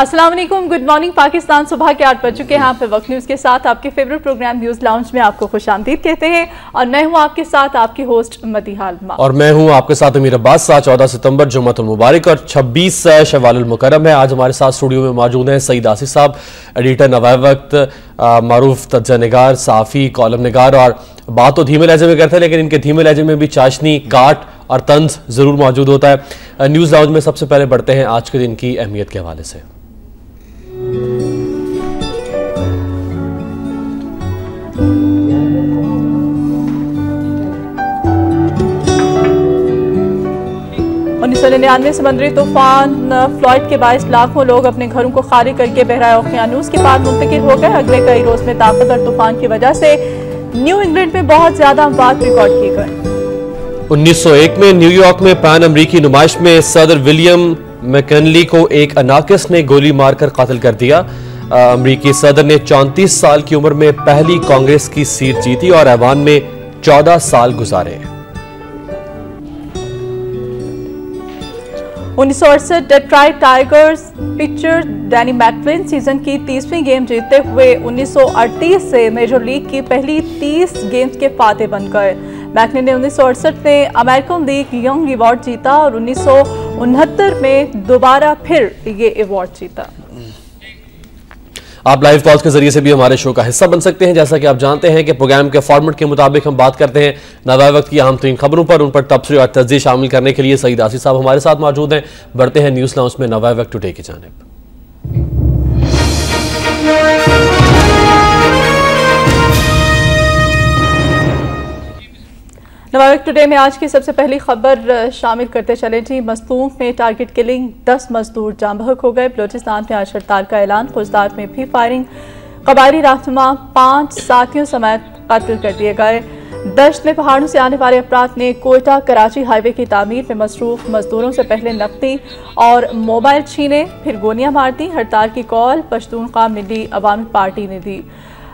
अस्सलाम वालेकुम, good morning Pakistan. सुबह के 8 बज चुके हैं। आप पे वक्त न्यूज़ के साथ आपके फेवरेट प्रोग्राम न्यूज़ लाउंज में आपको खुशामदीद कहते हैं और मैं हूं आपके साथ आपकी होस्ट मदीहा अल्मा और मैं हूं आपके साथ अमीर अब्बास। 14 सितंबर जुम्मतुल मुबारक और 26 शवालुल मुकर्रम है। आज हमारे साथ स्टूडियो में मौजूद हैं सईद आसिफ साहब, एडिटर नवाए वक्त, मारूफ तज्जा-निगार, साफ़ी, कॉलम निगार। और बात तो धीमे लहजे में करते हैं लेकिन इनके धीमे लहजे में भी चाशनी, काट और तंज ज़रूर मौजूद होता है। न्यूज़ लाउंज में सबसे पहले बढ़ते हैं आज के दिन की अहमियत के हवाले से। 1999 समुद्री तूफान फ्लॉयड के बायस लाखों लोग अपने घरों को खाली करके बहराए ओकियानूस के पार मुंतकिल हो गए। अगले कई रोज में ताकतवर तूफान की वजह से न्यू इंग्लैंड में बहुत ज्यादा अमवात रिकॉर्ड किए गए। 1901 में न्यूयॉर्क में पैन अमरीकी नुमाइश में सदर विलियम मैकनली को एक अनाकिस ने गोली मारकर कातिल कर दिया। अमरीकी सदर ने 34 साल की उम्र में पहली कांग्रेस की सीट जीती और ऐवान में 14 साल गुजारे। 1968 Detroit Tigers pitcher Danny McLain season की 30वीं गेम जीतते हुए 1938 से मेजर लीग की पहली 30 गेम्स के फाते बन गए। मैकलिन ने 1968 में अमेरिकन लीग यंग अवार्ड जीता और 1969 में दोबारा फिर ये अवार्ड जीता। आप लाइव कॉल्स के जरिए से भी हमारे शो का हिस्सा बन सकते हैं। जैसा कि आप जानते हैं कि प्रोग्राम के फॉर्मेट के मुताबिक हम बात करते हैं नवाए वक्त की अहम तरीन खबरों पर, उन पर तबसरे और तज्ज़िये शामिल करने के लिए सईद आसिफ साहब हमारे साथ मौजूद हैं। बढ़ते हैं न्यूज़ लाउंज में नवाए वक्त टुडे की जानिब। नवाए वक्त टुडे में आज की सबसे पहली खबर शामिल करते चले जी। मस्तूंग में टारगेट किलिंग, 10 मजदूर जाम बहक हो गए। बलोचिस्तान में आज हड़ताल का ऐलान, खुजदार में भी फायरिंग, कबायली रहनुमा 5 साथियों समेत कत्ल कर दिए गए। दश्त में पहाड़ों से आने वाले अफराद ने कोयटा कराची हाईवे की तामीर में मसरूफ मजदूरों से पहले नकदी और मोबाइल छीने, फिर गोलियां मार दी। हड़ताल की कॉल पश्तूनख्वा मिली अवामी पार्टी ने दी।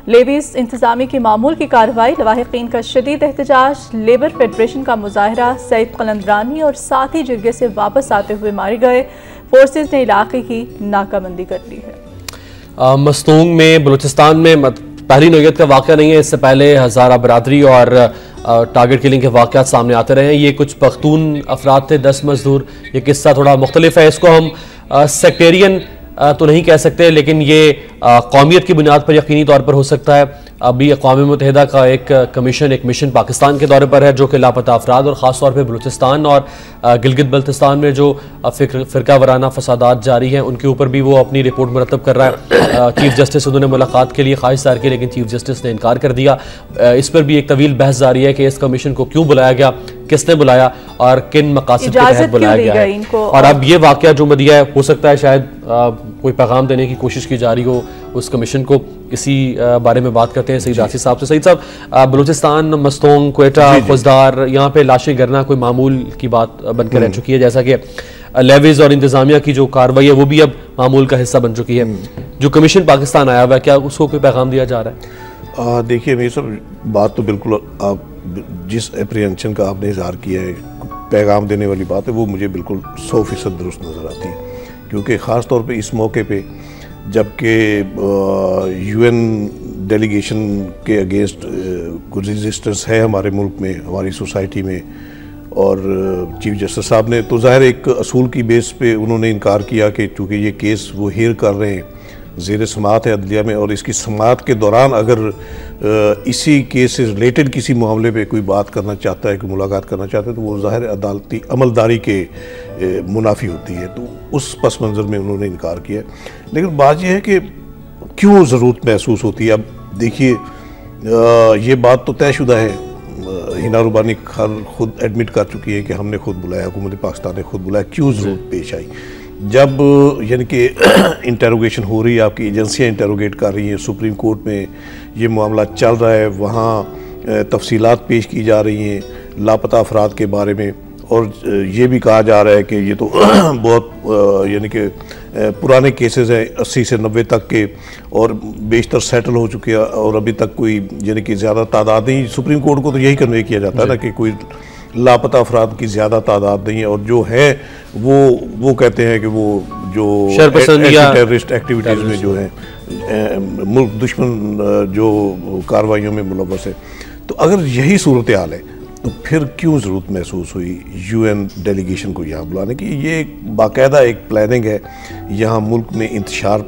लेवीज इंतजामी की मामूल की कार्रवाई, लवाहिकीन का शदीद एहतजाज, लेबर फेडरेशन का मुजाहरा, सईद कलंदरानी और साथी जिरगे से वापस आते हुए मारे गए। फोर्सेज ने इलाके की नाकाबंदी कर ली है। मस्तूंग में बलूचिस्तान में पहली नौयत का वाक़या नहीं है। इससे पहले हज़ारा बरादरी और टारगेट किलिंग के वाक़यात सामने आते रहे हैं। ये कुछ पख्तून अफराद थे, 10 मजदूर। ये किस्सा थोड़ा मुख्तलिफ है। इसको हम सेक्टेरियन तो नहीं कह सकते लेकिन ये कौमियत की बुनियाद पर यकीनी तौर पर हो सकता है। अभी अक़वाम मुत्तहिदा का एक कमीशन, एक मिशन पाकिस्तान के दौरे पर है जो कि लापता अफराद और ख़ास तौर पर बलूचिस्तान और गिलगित बल्तिस्तान में जो फ़िरका वराना फसादात जारी हैं उनके ऊपर भी वो अपनी रिपोर्ट मुरतब कर रहा है। चीफ जस्टिस उन्होंने मुलाकात के लिए ख्वाहिश ज़ाहिर की लेकिन चीफ जस्टिस ने इनकार कर दिया। इस पर भी एक तवील बहस जारी है कि इस कमीशन को क्यों बुलाया गया, किसने बुलाया और किन मकासद के तहत बुलाया गया है। और अब ये वाक़या जो मदिया है, हो सकता है शायद कोई पैगाम देने की कोशिश की जा रही हो उस कमीशन को। इसी बारे में बात करते हैं सईद आसिफ साहब से। सईद साहब, बलूचिस्तान, मस्तूंग, कोयटा, खुजदार, यहाँ पे लाशें गिरना कोई मामूल की बात बनकर रह चुकी है। जैसा कि लेवीज और इंतजामिया की जो कार्रवाई है वो भी अब मामूल का हिस्सा बन चुकी है। जो कमीशन पाकिस्तान आया हुआ है, क्या उसको कोई पैगाम दिया जा रहा है? देखिए मेरी सब बात तो बिल्कुल आप जिस एप्रीहेंशन का आपने इजहार किया है, पैगाम देने वाली बात है, वो मुझे बिल्कुल 100% दुरुस्त नज़र आती है। क्योंकि ख़ास तौर पे इस मौके पे जबकि UN डेलीगेशन के अगेंस्ट कुछ रेजिस्टेंस है हमारे मुल्क में, हमारी सोसाइटी में, और चीफ जस्टिस साहब ने तो ज़ाहिर एक असूल की बेस पे उन्होंने इनकार किया कि चूँकि ये केस वो हेयर कर रहे हैं, ज़ेर समाअत है अदलिया में, और इसकी समाअत के दौरान अगर इसी केस से रिलेटेड किसी मामले पे कोई बात करना चाहता है, कोई मुलाकात करना चाहता है, तो वो ज़ाहिर अदालती अमलदारी के मुनाफी होती है। तो उस पस मंज़र में उन्होंने इनकार किया। लेकिन बात यह है कि क्यों ज़रूरत महसूस होती है। अब देखिए ये बात तो तयशुदा है, हिना रुबानी खुद एडमिट कर चुकी है कि हमने खुद बुलाया, हुकूमत पाकिस्तान ने खुद बुलाया। क्यों ज़रूरत पेश आई? जब यानी कि इंटेरोगेशन हो रही है, आपकी एजेंसियाँ इंटेरोगेट कर रही हैं, सुप्रीम कोर्ट में ये मामला चल रहा है, वहाँ तफसीलात पेश की जा रही हैं लापता अफराद के बारे में, और ये भी कहा जा रहा है कि ये तो बहुत यानी कि पुराने केसेस हैं 80 से 90 तक के, और बेशतर सेटल हो चुके हैं, और अभी तक कोई यानी कि ज़्यादा तादाद नहीं। सुप्रीम कोर्ट को तो यही कन्वे किया जाता है ना कि कोई लापता अफराद की ज़्यादा तादाद नहीं है, और जो है वो कहते हैं कि वो जो टेररिस्ट एक्टिविटीज़ में जो है मुल्क दुश्मन जो कार्रवाइयों में मुलव्वस है। तो अगर यही सूरत हाल है तो फिर क्यों ज़रूरत महसूस हुई यूएन डेलीगेशन को यहाँ बुलाने की? ये एक बाकायदा एक प्लानिंग है यहाँ मुल्क में इंतशार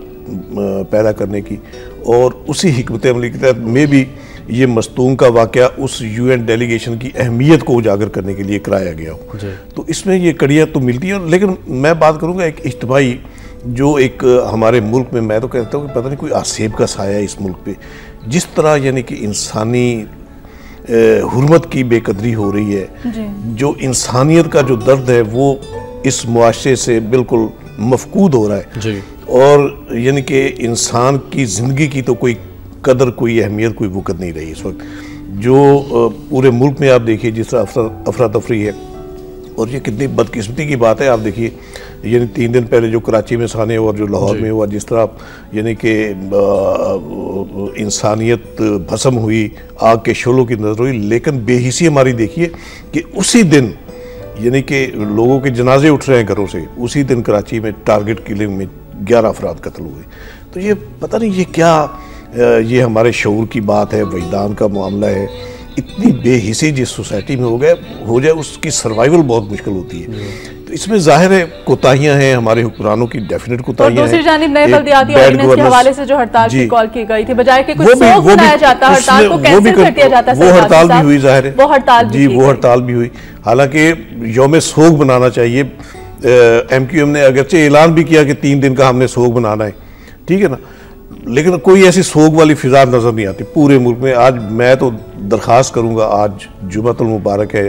पैदा करने की, और उसी हिकमत अमली के तहत में भी ये मस्तूम का वाक़या उस यूएन डेलीगेशन की अहमियत को उजागर करने के लिए कराया गया हो। तो इसमें ये कड़ियाँ तो मिलती हैं, लेकिन मैं बात करूँगा एक इज्तिमाई जो एक हमारे मुल्क में, मैं तो कहता हूँ कि पता नहीं कोई आसेब का साया है इस मुल्क पे, जिस तरह यानी कि इंसानी हुर्मत की बेकदरी हो रही है, जो इंसानियत का जो दर्द है वो इस मुआशरे से बिल्कुल मफकूद हो रहा है जी। और यानी कि इंसान की ज़िंदगी की तो कोई कदर, कोई अहमियत, कोई वक़्त नहीं रही इस वक्त। जो पूरे मुल्क में आप देखिए जिस तरह अफरा तफरी है, और ये कितनी बदकिस्मती की बात है। आप देखिए यानी 3 दिन पहले जो कराची में साने और जो लाहौर में हुआ, जिस तरह यानी कि इंसानियत भस्म हुई, आग के शोलों की नजर हुई, लेकिन बेहिसी हमारी देखिए कि उसी दिन यानी कि लोगों के जनाजे उठ रहे हैं घरों से, उसी दिन कराची में टारगेट किलिंग में 11 अफराद कत्ल हुए। तो ये पता नहीं ये क्या, ये हमारे शऊर की बात है, वजदान का मामला है। इतनी बेहिसी जिस सोसाइटी में हो जाए उसकी सर्वाइवल बहुत मुश्किल होती है। तो इसमें जाहिर है कोताहियां हैं हमारे हुक्मरानों की, डेफिनेट कोताहियां हैं। दूसरी जानिब नए बल्दियाती ऑर्डिनेंस के हवाले से जो हड़ताल की कॉल की गई थी, बजाय कि कुछ सोच बनाया जाता, हड़ताल को कैंसिल कर दिया जाता। वो हड़ताल भी हुई, जाहिर है वो हड़ताल जी, वो हड़ताल भी हुई। हालांकि यौम सोग बनाना चाहिए। MQM ने अगरचे ऐलान भी किया कि 3 दिन का हमने सोग बनाना है, ठीक है ना, लेकिन कोई ऐसी सोग वाली फिजा नज़र नहीं आती पूरे मुल्क में। आज मैं तो दरख्वास्त करूँगा, आज जुम्मतुल मुबारक है,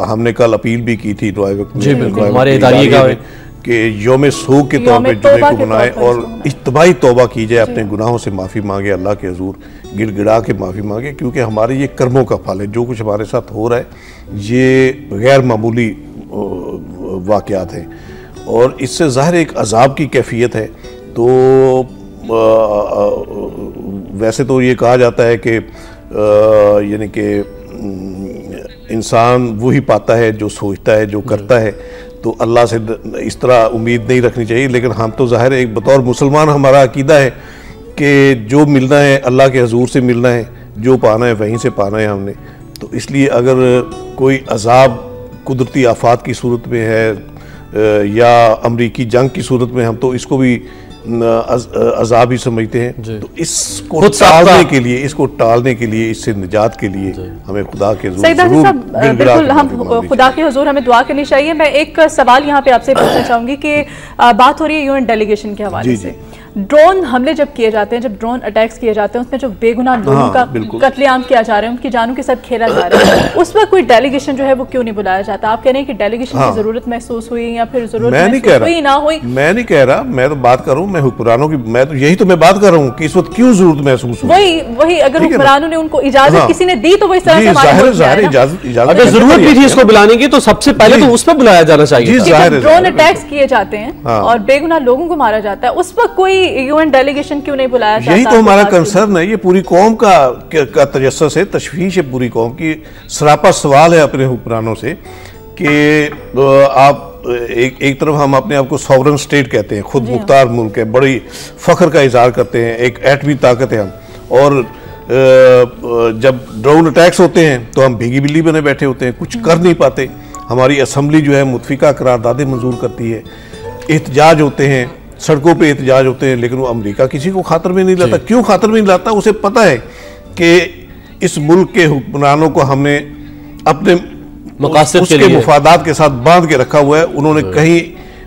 हमने कल अपील भी की थी हमारे इदारे का कि यौम सोग के तौर पे जुमे को मनाए और इज्तिमाई तौबा की जाए, अपने गुनाहों से माफ़ी मांगे, अल्लाह के हुजूर गिड़गिड़ा के माफ़ी मांगे, क्योंकि हमारे ये कर्मों का फल है। जो कुछ हमारे साथ हो रहा है ये गैर मामूली वाक़यात हैं, और इससे ज़ाहिर एक अजाब की कैफियत है। तो वैसे तो ये कहा जाता है कि यानी कि इंसान वही पाता है जो सोचता है, जो करता है। तो अल्लाह से इस तरह उम्मीद नहीं रखनी चाहिए, लेकिन हम तो ज़ाहिर एक बतौर मुसलमान हमारा अकीदा है कि जो मिलना है अल्लाह के हुजूर से मिलना है, जो पाना है वहीं से पाना है हमने। तो इसलिए अगर कोई अजाब कुदरती आफात की सूरत में है या अमरीकी जंग की सूरत में, हम तो इसको भी अजाब ही समझते हैं। तो इसको टालने के लिए, इससे निजात के लिए हमें खुदा के बिल्कुल हम खुदा के हुजूर हमें दुआ करनी चाहिए। मैं एक सवाल यहाँ पे आपसे पूछना चाहूंगी कि बात हो रही है यूएन डेलीगेशन के हवाले से। ड्रोन हमले जब किए जाते हैं, जब ड्रोन अटैक्स किए जाते हैं, उसमें जो बेगुनाह लोगों का कत्लेआम किया जा रहा है, उनकी जानों के साथ खेला जा रहा है, उस वक्त कोई डेलीगेशन जो है वो क्यों नहीं बुलाया जाता? आप कह रहे हैं कि डेलीगेशन की जरूरत महसूस हुई या फिर जरूरत हुई ना हुई? मैं नहीं कह रहा, मैं तो बात कर रहा हूँ, मैं हुक्मरानों की, मैं तो यही तो मैं बात कर रहा हूँ कि इस वक्त क्यों जरूरत महसूस हुई। वही अगर हुक्मरानों ने उनको इजाजत किसी ने दी तो वो इस तरह से अगर जरूरत भी थी इसको बुलाने की तो सबसे पहले तो उस पर बुलाया जाना चाहिए। ड्रोन अटैक्स किए जाते हैं और बेगुनाह लोगों को मारा जाता है, उस वक्त कोई यूएन डेलीगेशन क्यों नहीं बुलाया जाता? यही तो हमारा कंसर्न है, ये पूरी कौम का तजस्सुस है, तशवीश है पूरी कौम की। सरापा सवाल है अपने हुक्मरानों से कि आप एक तरफ हम अपने आप को सॉवरन स्टेट कहते हैं, खुद मुख्तार मुल्क है, बड़ी फख्र का इजहार करते हैं, एक एटमी ताकत है हम, और जब ड्रोन अटैक्स होते हैं तो हम भीगी बिल्ली बने बैठे होते हैं, कुछ कर नहीं पाते। हमारी असम्बली जो है मुतफिका करारदादें मंजूर करती है, एहतजाज होते हैं, सड़कों पे एहतजाज होते हैं, लेकिन वो अमेरिका किसी को खातर में नहीं लाता। क्यों खातर में नहीं लाता? उसे पता है कि इस मुल्क के हुक्मरानों को हमने अपने उसके मुफादात के साथ बांध के रखा हुआ है, उन्होंने कहीं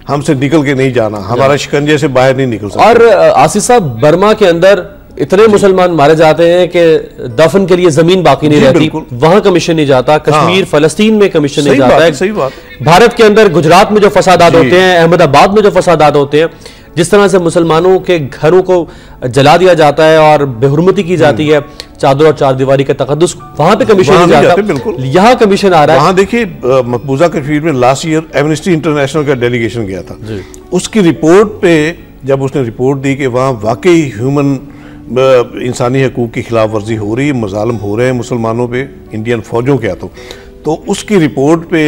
हमसे निकल के नहीं जाना, हमारा शिकंजे से बाहर नहीं निकल सकता। और आसिफ साहब, बर्मा के अंदर इतने मुसलमान मारे जाते हैं कि दफन के लिए जमीन बाकी नहीं रहती, वहां कमीशन नहीं जाता। कश्मीर फलस्तीन में कमीशन नहीं जाता है। सही बात। भारत के अंदर गुजरात में जो फसादात होते हैं, अहमदाबाद में जो फसादात होते हैं, जिस तरह से मुसलमानों के घरों को जला दिया जाता है और बेहुरमती की जाती है, चादर और चारदीवारी का तकद्दुस, वहां पे कमीशन नहीं जाता, यहाँ कमीशन आ रहा है। वहां देखिए मकबूजा कश्मीर में लास्ट ईयर एमनेस्टी इंटरनेशनल का डेलीगेशन गया था, उसकी रिपोर्ट पे जब उसने रिपोर्ट दी कि वहाँ वाकई ह्यूमन इंसानी हकूक़ की खिलाफ वर्जी हो रही है, मजालम हो रहे हैं मुसलमानों पे, इंडियन फौजों के हाथों, तो उसकी रिपोर्ट पे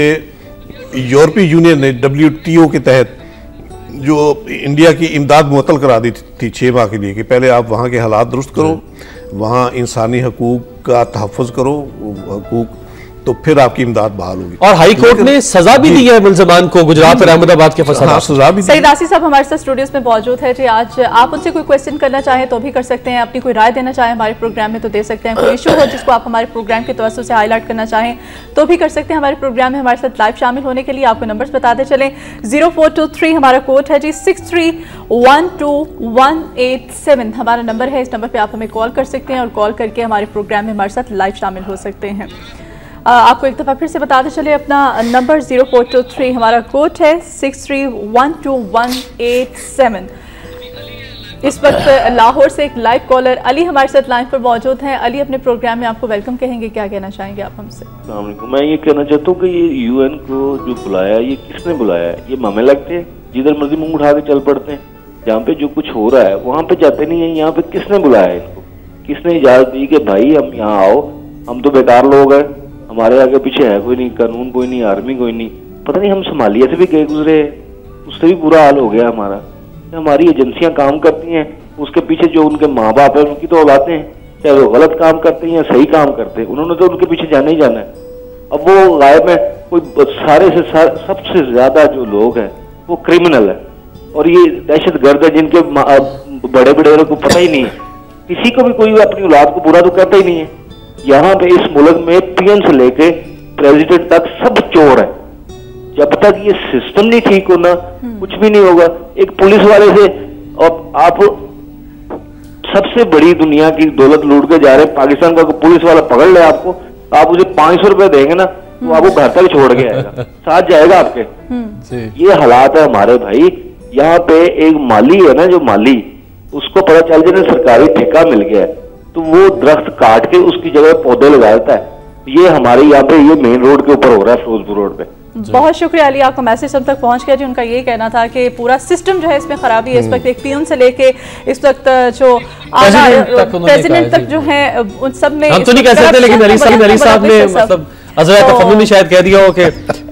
यूरोपीय यूनियन ने WTO के तहत जो इंडिया की इमदाद मुअत्तल करा दी थी 6 माह के लिए कि पहले आप वहाँ के हालात दुरुस्त करो, वहाँ इंसानी हकूक का तहफ़्फ़ुज़ करो, हकूक, तो फिर आपकी इमदाद बहाल होगी। और हाई कोर्ट ने सजा भी दी है मुलजमान को गुजरात और अहमदाबाद के फसाद। हाँ, सजा भी दी। सईद आसिफ साहब हमारे साथ स्टूडियोज में मौजूद है जी। आज आप उनसे कोई क्वेश्चन करना चाहें तो भी कर सकते हैं, अपनी कोई राय देना चाहें हमारे प्रोग्राम में तो दे सकते हैं, कोई इशू हो जिसको आप हमारे प्रोग्राम के तवज्जो से हाईलाइट करना चाहें तो भी कर सकते हैं। हमारे प्रोग्राम में हमारे साथ लाइव शामिल होने के लिए आपको नंबर्स बताते चलें। 0423 हमारा कोड है जी, 631218 हमारा नंबर है। इस नंबर पर आप हमें कॉल कर सकते हैं और कॉल करके हमारे प्रोग्राम में हमारे साथ लाइव शामिल हो सकते हैं। आपको एक दफ़ा फिर से बताते चले अपना नंबर 0423 हमारा कोड है, 631218 इस वक्त लाहौर से एक लाइव कॉलर अली हमारे साथ लाइन पर मौजूद हैं। अली, अपने प्रोग्राम में आपको वेलकम कहेंगे, क्या कहना चाहेंगे आप हमसे? मैं ये कहना चाहता हूँ कि ये यूएन को जो बुलाया, ये किसने बुलाया है? ये मामे लगते हैं, जिधर मर्जी मुंह उठा के चल पड़ते हैं। जहाँ पे जो कुछ हो रहा है वहाँ पे जाते नहीं है। यहाँ पे किसने बुलाया है इनको? किसने इजाजत दी कि भाई हम यहाँ आओ, हम तो बेकार लोग हैं, हमारे आगे पीछे है कोई नहीं, कानून कोई नहीं, आर्मी कोई नहीं। पता नहीं हम सोमालिया से भी गए गुजरे, उससे भी बुरा हाल हो गया हमारा। हमारी एजेंसियां काम करती हैं, उसके पीछे जो उनके माँ बाप है उनकी तो औलादें हैं, चाहे वो गलत काम करते हैं या सही काम करते हैं, उन्होंने तो उनके पीछे जाना ही जाना है। अब वो गायब है, कोई सारे से सबसे ज्यादा जो लोग हैं वो क्रिमिनल है और ये दहशतगर्द है, जिनके बड़े बड़े को पता ही नहीं है। किसी को भी कोई अपनी औलाद को बुरा तो कहता ही नहीं है। यहाँ पे इस मुल्क में पीएम से लेके प्रेसिडेंट तक सब चोर है। जब तक ये सिस्टम नहीं ठीक होना कुछ भी नहीं होगा। एक पुलिस वाले से आप सबसे बड़ी दुनिया की दौलत लूट के जा रहे हैं, पाकिस्तान का पुलिस वाला पकड़ ले आपको, आप उसे 500 रुपए देंगे ना तो आपको घर तक छोड़ के आएगा, साथ जाएगा आपके। ये हालात है हमारे भाई। यहाँ पे एक माली है ना, जो माली, उसको पता चल जाए सरकारी ठेका मिल गया है तो वो दरख्त काट के उसकी जगह पौधे लगा देता है। ये हमारे यहाँ पे ये मेन रोड के ऊपर हो रहा है, फिरोजपुर रोड पे। बहुत शुक्रिया अली, आपका मैसेज हम तक पहुंच गया जी। उनका ये कहना था कि पूरा सिस्टम जो है इसमें खराबी है। इस वक्त एक पीएम से लेके इस वक्त जो प्रेसिडेंट तक जो है उन सब में हम तो नहीं कह सकते, लेकिन अली साहब ने मतलब अजरा शायद कह दिया हो कि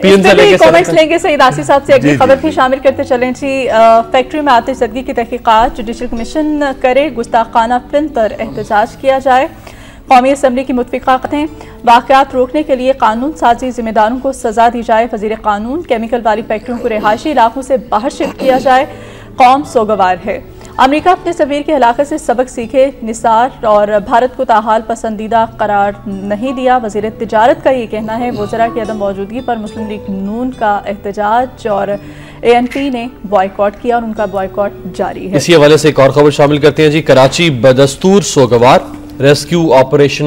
पीएम से लेके कमेंट्स लेंगे। सईद आसिफ साहब से अगली खबर भी शामिल करते चलें जी। फैक्ट्री में आतिशज़दगी की तहकीकात जुडिशल कमीशन करे, गुस्ताखाना फिल्म पर एहतजाज किया जाए। कौमी असम्बली की मुतफ़िक़ातें, वाक़यात रोकने के लिए कानून साजी ज़िम्मेदारों को सज़ा दी जाए। वज़ीर क़ानून, केमिकल वाली फैक्ट्रियों को रिहायशी इलाकों से बाहर शिफ्ट किया जाए। कौम सोगवार है। अमेरिका अपने सफ़ीर की हलाकत से सबक सीखे, निसार और भारत को ताहाल पसंदीदा करार नहीं दिया। वज़ीर तिजारत का ये कहना है। वज़रा की अदम मौजूदगी पर मुस्लिम लीग नून का एहतजाज और ANP ने बॉयकॉट किया और उनका बॉयकॉट जारी है। इसी हवाले से एक और खबर शामिल करते हैं जी। कराची बदस्तूर सोगवार, रेस्क्यू ऑपरेशन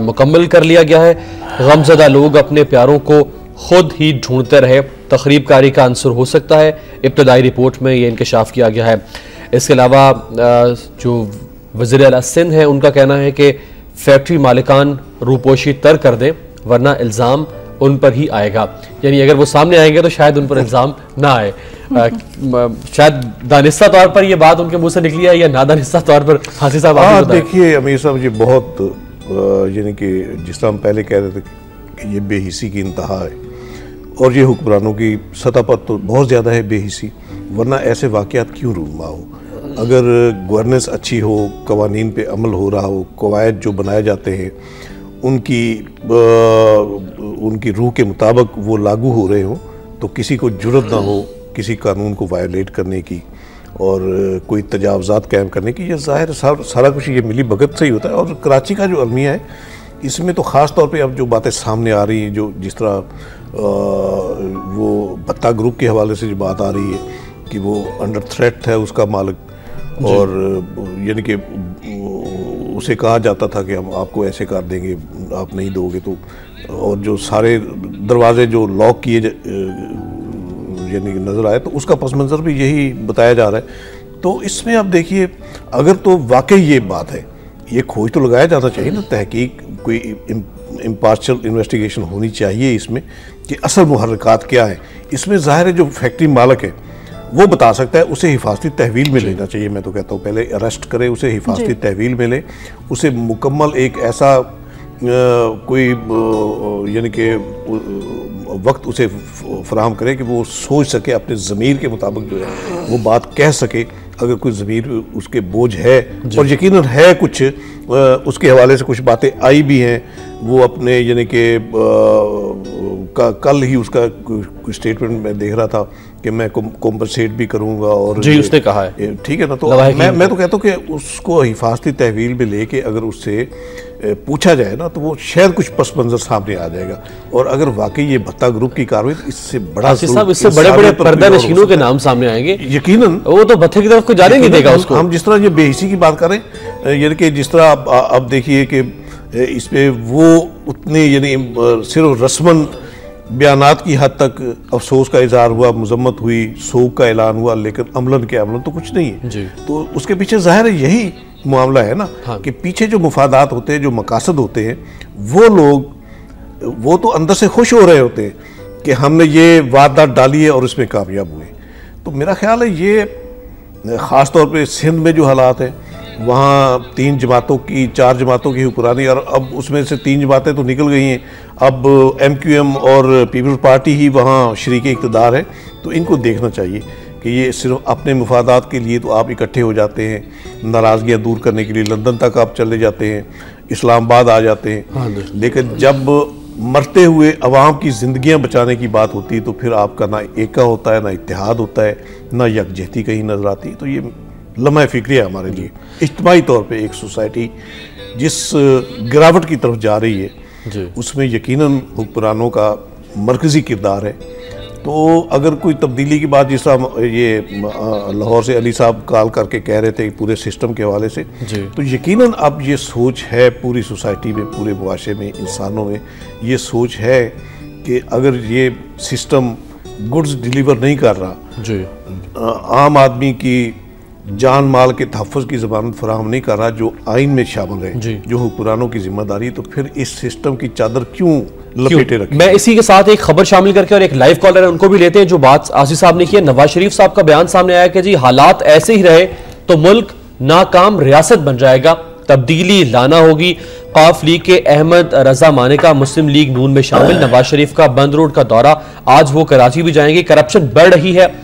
मुकम्मल कर लिया गया है। गमज़दा लोग अपने प्यारों को खुद ही ढूंढते रहे, तखरीबकारी का अंसर हो सकता है। इब्तदाई रिपोर्ट में ये इंकशाफ किया गया है। इसके अलावा जो वज़ीर आला सिंध है उनका कहना है कि फैक्ट्री मालिकान रूपोशी तर कर दें वरना इल्ज़ाम उन पर ही आएगा। यानी अगर वो सामने आएंगे तो शायद उन पर इल्ज़ाम ना आए। शायद दानिस्ता तौर पर ये बात उनके मुंह से निकली है या नादानिस्ता तौर पर हासिफ साहब? देखिए अमीर साहब, ये बहुत यानी कि जिस तरह हम पहले कह रहे थे कि ये बेहिसी की इंतहा है और ये हुक्मरानों की सतह पर तो बहुत ज़्यादा है बेहिसी, वरना ऐसे वाक़यात क्यों रूनुमा हो। अगर गवर्नेंस अच्छी हो, कवानीन पे अमल हो रहा हो, कवायद जो बनाए जाते हैं उनकी रूह के मुताबिक वो लागू हो रहे हों, तो किसी को जुर्रत ना हो किसी कानून को वायलेट करने की और कोई तजावज़ात कायम करने की। ये ज़ाहिर सारा कुछ ये मिली भगत से ही होता है। और कराची का जो अलमिया है इसमें तो ख़ास तौर पे अब जो बातें सामने आ रही हैं, जो जिस तरह वो भत्ता ग्रुप के हवाले से जो बात आ रही है कि वो अंडर थ्रेट है उसका मालिक, और यानी कि उसे कहा जाता था कि हम आपको ऐसे कर देंगे, आप नहीं दोगे तो, और जो सारे दरवाजे जो लॉक किए यानी नज़र आए, तो उसका पस मंज़र भी यही बताया जा रहा है। तो इसमें आप देखिए, अगर तो वाकई ये बात है, ये खोज तो लगाया जाना चाहिए ना, तहकीक, कोई इम्पार्शियल इन्वेस्टिगेशन होनी चाहिए इसमें कि असल मुहर्रिकात क्या है। इसमें ज़ाहिर है जो फैक्ट्री मालिक है वो बता सकता है, उसे हिफाजती तहवील में लेना चाहिए। मैं तो कहता हूँ पहले अरेस्ट करे, उसे हिफाजती तहवील में ले, उसे मुकम्मल एक ऐसा कोई यानी कि वक्त उसे फराहम करे कि वो सोच सके, अपने ज़मीर के मुताबिक जो है वो बात कह सके। अगर कोई ज़मीर उसके बोझ है, और यकीनन है कुछ उसके हवाले से कुछ बातें आई भी हैं, वो अपने यानी कि कल ही उसका कुछ स्टेटमेंट मैं देख रहा था कि मैं कॉम्पनसेट भी करूंगा, और जी उसने कहा है, ठीक है ना। तो मैं तो कहता हूँ कि उसको हिफाजती तहवील में लेके अगर उससे पूछा जाए ना, तो वो शायद कुछ पस मंजर सामने आ जाएगा। और अगर वाकई ये भत्ता ग्रुप की कार्रवाई, तो इससे बड़ा साहब, इससे बड़े बड़े पर्दा नशीनों के नाम सामने आएंगे यकीनन। वो तो भत्ते की तरफ को जाने नहीं देगा उसको। हम जिस तरह ये बेहिसी की बात करें, यानी कि जिस तरह आप देखिए कि इस पे वो उतने यानी सिर्फ रस्मन बयानात की हद तक अफसोस का इजहार हुआ, मजम्मत हुई, सोग का ऐलान हुआ, लेकिन अमलन के अमलन तो कुछ नहीं है जी। तो उसके पीछे जाहिर है यही मामला है ना। हाँ। कि पीछे जो मुफादात होते हैं, जो मकासद होते हैं, वो लोग वो तो अंदर से खुश हो रहे होते हैं कि हमने ये वारदात डाली है और इसमें कामयाब हुए। तो मेरा ख्याल है ये ख़ास तौर पे सिंध में जो हालात हैं, वहाँ 3 जमातों की 4 जमातों की हुक्मरानी, और अब उसमें से 3 जमातें तो निकल गई हैं, अब MQM और पीपल्स पार्टी ही वहाँ शरीक इक़्तिदार है। तो इनको देखना चाहिए कि ये सिर्फ अपने मुफादात के लिए तो आप इकट्ठे हो जाते हैं, नाराज़गियाँ दूर करने के लिए लंदन तक आप चले जाते हैं, इस्लामाबाद आ जाते हैं। हाँ, लेकिन जब मरते हुए अवाम की ज़िंदगियाँ बचाने की बात होती है, तो फिर आपका ना एका होता है, ना इत्तेहाद होता है, ना यकजहती कहीं नज़र आती है। तो ये लम्हा फ़िक्र है हमारे लिए। इज्तिमाई तौर पे एक सोसाइटी जिस गिरावट की तरफ जा रही है, उसमें यकीनन हुक्मरानों का मरकज़ी किरदार है। तो अगर कोई तब्दीली की बात, जिस तरह ये लाहौर से अली साहब कॉल करके कह रहे थे पूरे सिस्टम के हवाले से, तो यकीनन अब ये सोच है पूरी सोसाइटी में, पूरे मुआशरे में, इंसानों में ये सोच है कि अगर ये सिस्टम गुड्स डिलीवर नहीं कर रहा, आम आदमी की जान माल के तहफ़्फ़ुज़ की ज़मानत फराहम नहीं कर रहा, जो आइन में शामिल है, जो हुक्मरानों की जिम्मेदारी, तो फिर इस सिस्टम की चादर क्यों लपेटे रखें। मैं इसी के साथ एक खबर शामिल करके और एक लाइव कॉलर है उनको भी लेते हैं। जो बात आसिफ साहब ने की है, नवाज शरीफ साहब का बयान सामने आया कि जी हालात ऐसे ही रहे तो मुल्क नाकाम रियासत बन जाएगा, तब्दीली लाना होगी। काफ लीग के अहमद रजा मानेका मुस्लिम लीग नून में शामिल। नवाज शरीफ का बंद रोड का दौरा, आज वो कराची भी जाएंगे। करप्शन बढ़ रही है,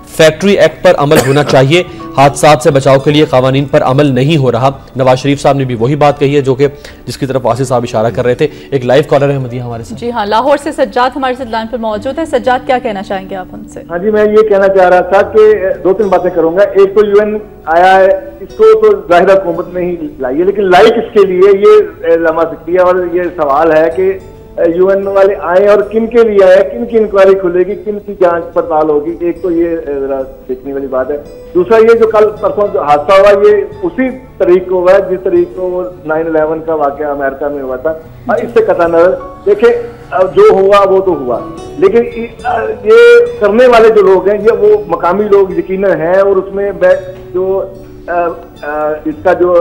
फैक्ट्री एक्ट पर अमल होना चाहिए, हादसात से बचाव के लिए कानून पर अमल नहीं हो रहा। नवाज शरीफ साहब ने भी वही बात कही है जो कि जिसकी तरफ आसिफ साहब इशारा कर रहे थे। एक लाइव कॉलर है मदिया हमारे साथ। जी हाँ, लाहौर से सज्जाद हमारे साथ लाइन पर मौजूद है। सज्जाद, क्या कहना चाहेंगे आप उनसे? हाँ जी, मैं ये कहना चाह रहा था कि 2-3 बातें करूंगा। एक तो UN आया है, इसको तो जाहिर हुकूमत ने ही लाई है, लेकिन लाई किसके लिए, ये लम्हा फिक्रिया और ये सवाल है कि UN वाले आए और किन के लिए आए, किन की इंक्वायरी खुलेगी, किन की जांच पड़ताल होगी। एक तो ये जरा देखने वाली बात है। दूसरा, ये जो कल परसों जो हादसा हुआ, ये उसी तारीख को हुआ है जिस तारीख को 9/11 का वाकया अमेरिका में हुआ था। और इससे कथा नजर देखे, जो हुआ वो तो हुआ, लेकिन ये करने वाले जो लोग हैं, ये वो मकामी लोग यकीनन हैं, और उसमें जो इसका जो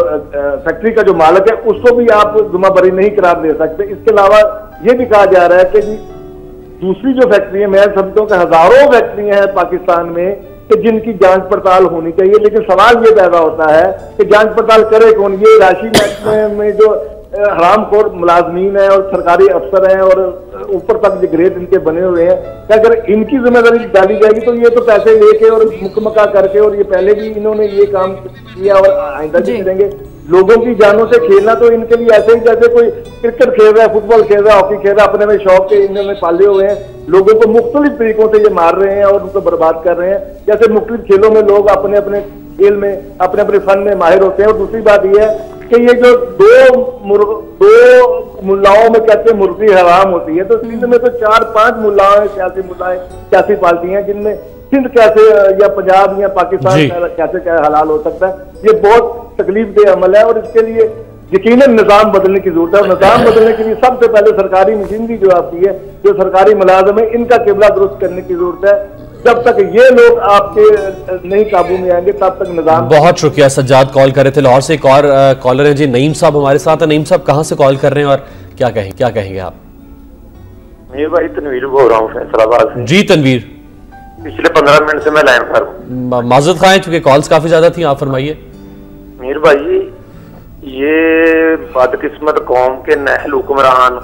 फैक्ट्री का जो मालिक है उसको भी आप जुम्मेदारी नहीं करार दे सकते। इसके अलावा ये भी कहा जा रहा है कि दूसरी जो फैक्ट्री है, मैं समझता हूँ कि हजारों फैक्ट्रियां हैं पाकिस्तान में कि जिनकी जांच पड़ताल होनी चाहिए, लेकिन सवाल ये पैदा होता है कि जांच पड़ताल करे कौन। ये राशि महकमे में जो हरामखोर मुलाजमीन है और सरकारी अफसर हैं और ऊपर तक जो ग्रेड इनके बने हुए हैं, अगर इनकी जिम्मेदारी डाली जाएगी तो ये तो पैसे लेके और मुकमका करके, और ये पहले भी इन्होंने ये काम किया और आइंदा भी करेंगे। लोगों की जानों से खेलना तो इनके लिए ऐसे ही जैसे कोई क्रिकेट खेल रहा है, फुटबॉल खेल रहा है, हॉकी खेल रहा है, अपने में शौक के इन्होंने पाले हुए हैं। लोगों को मुख्तलिफ तरीकों से ये मार रहे हैं और उनको बर्बाद कर रहे हैं। जैसे मुख्तलिफ खेलों में लोग अपने अपने खेल में, अपने अपने फन में माहिर होते हैं। और दूसरी बात यह है कि ये जो दो मुल्लाओं में कहते हैं मुर्गी हराम होती है, तो सिंध में तो 4-5 मुल्लाएं, सियासी पार्टियां, जिनमें सिंध कैसे या पंजाब या पाकिस्तान कैसे क्या हलाल हो सकता है। ये बहुत तकलीफ दे अमल है और इसके लिए यकीनन निज़ाम बदलने की जरूरत है। और निज़ाम बदलने के लिए सबसे पहले सरकारी मशीनरी जो आती है, जो सरकारी मुलाजम है, इनका किबला दुरुस्त करने की जरूरत है। जब तक ये लोग आपके नहीं काबू में आएंगे तब तक निज़ाम। बहुत शुक्रिया सज्जाद, कॉल कर रहे थे लाहौर से। एक और कॉलर है जी, नईम साहब हमारे साथ है। नईम साहब, कहाँ से कॉल कर रहे हैं और क्या कहेंगे आप? मेरे भाई तनवीर बोल रहा हूँ फैसलाबाद से। जी तनवीर, पिछले 15 मिनट से मैं लाइन पर हूँ। माजूद खाएं चूंकि कॉल्स काफी ज्यादा थी, आप फरमाइए। मीर भाई, ये बदकिस्मत कौम के नहल हुक्मरान,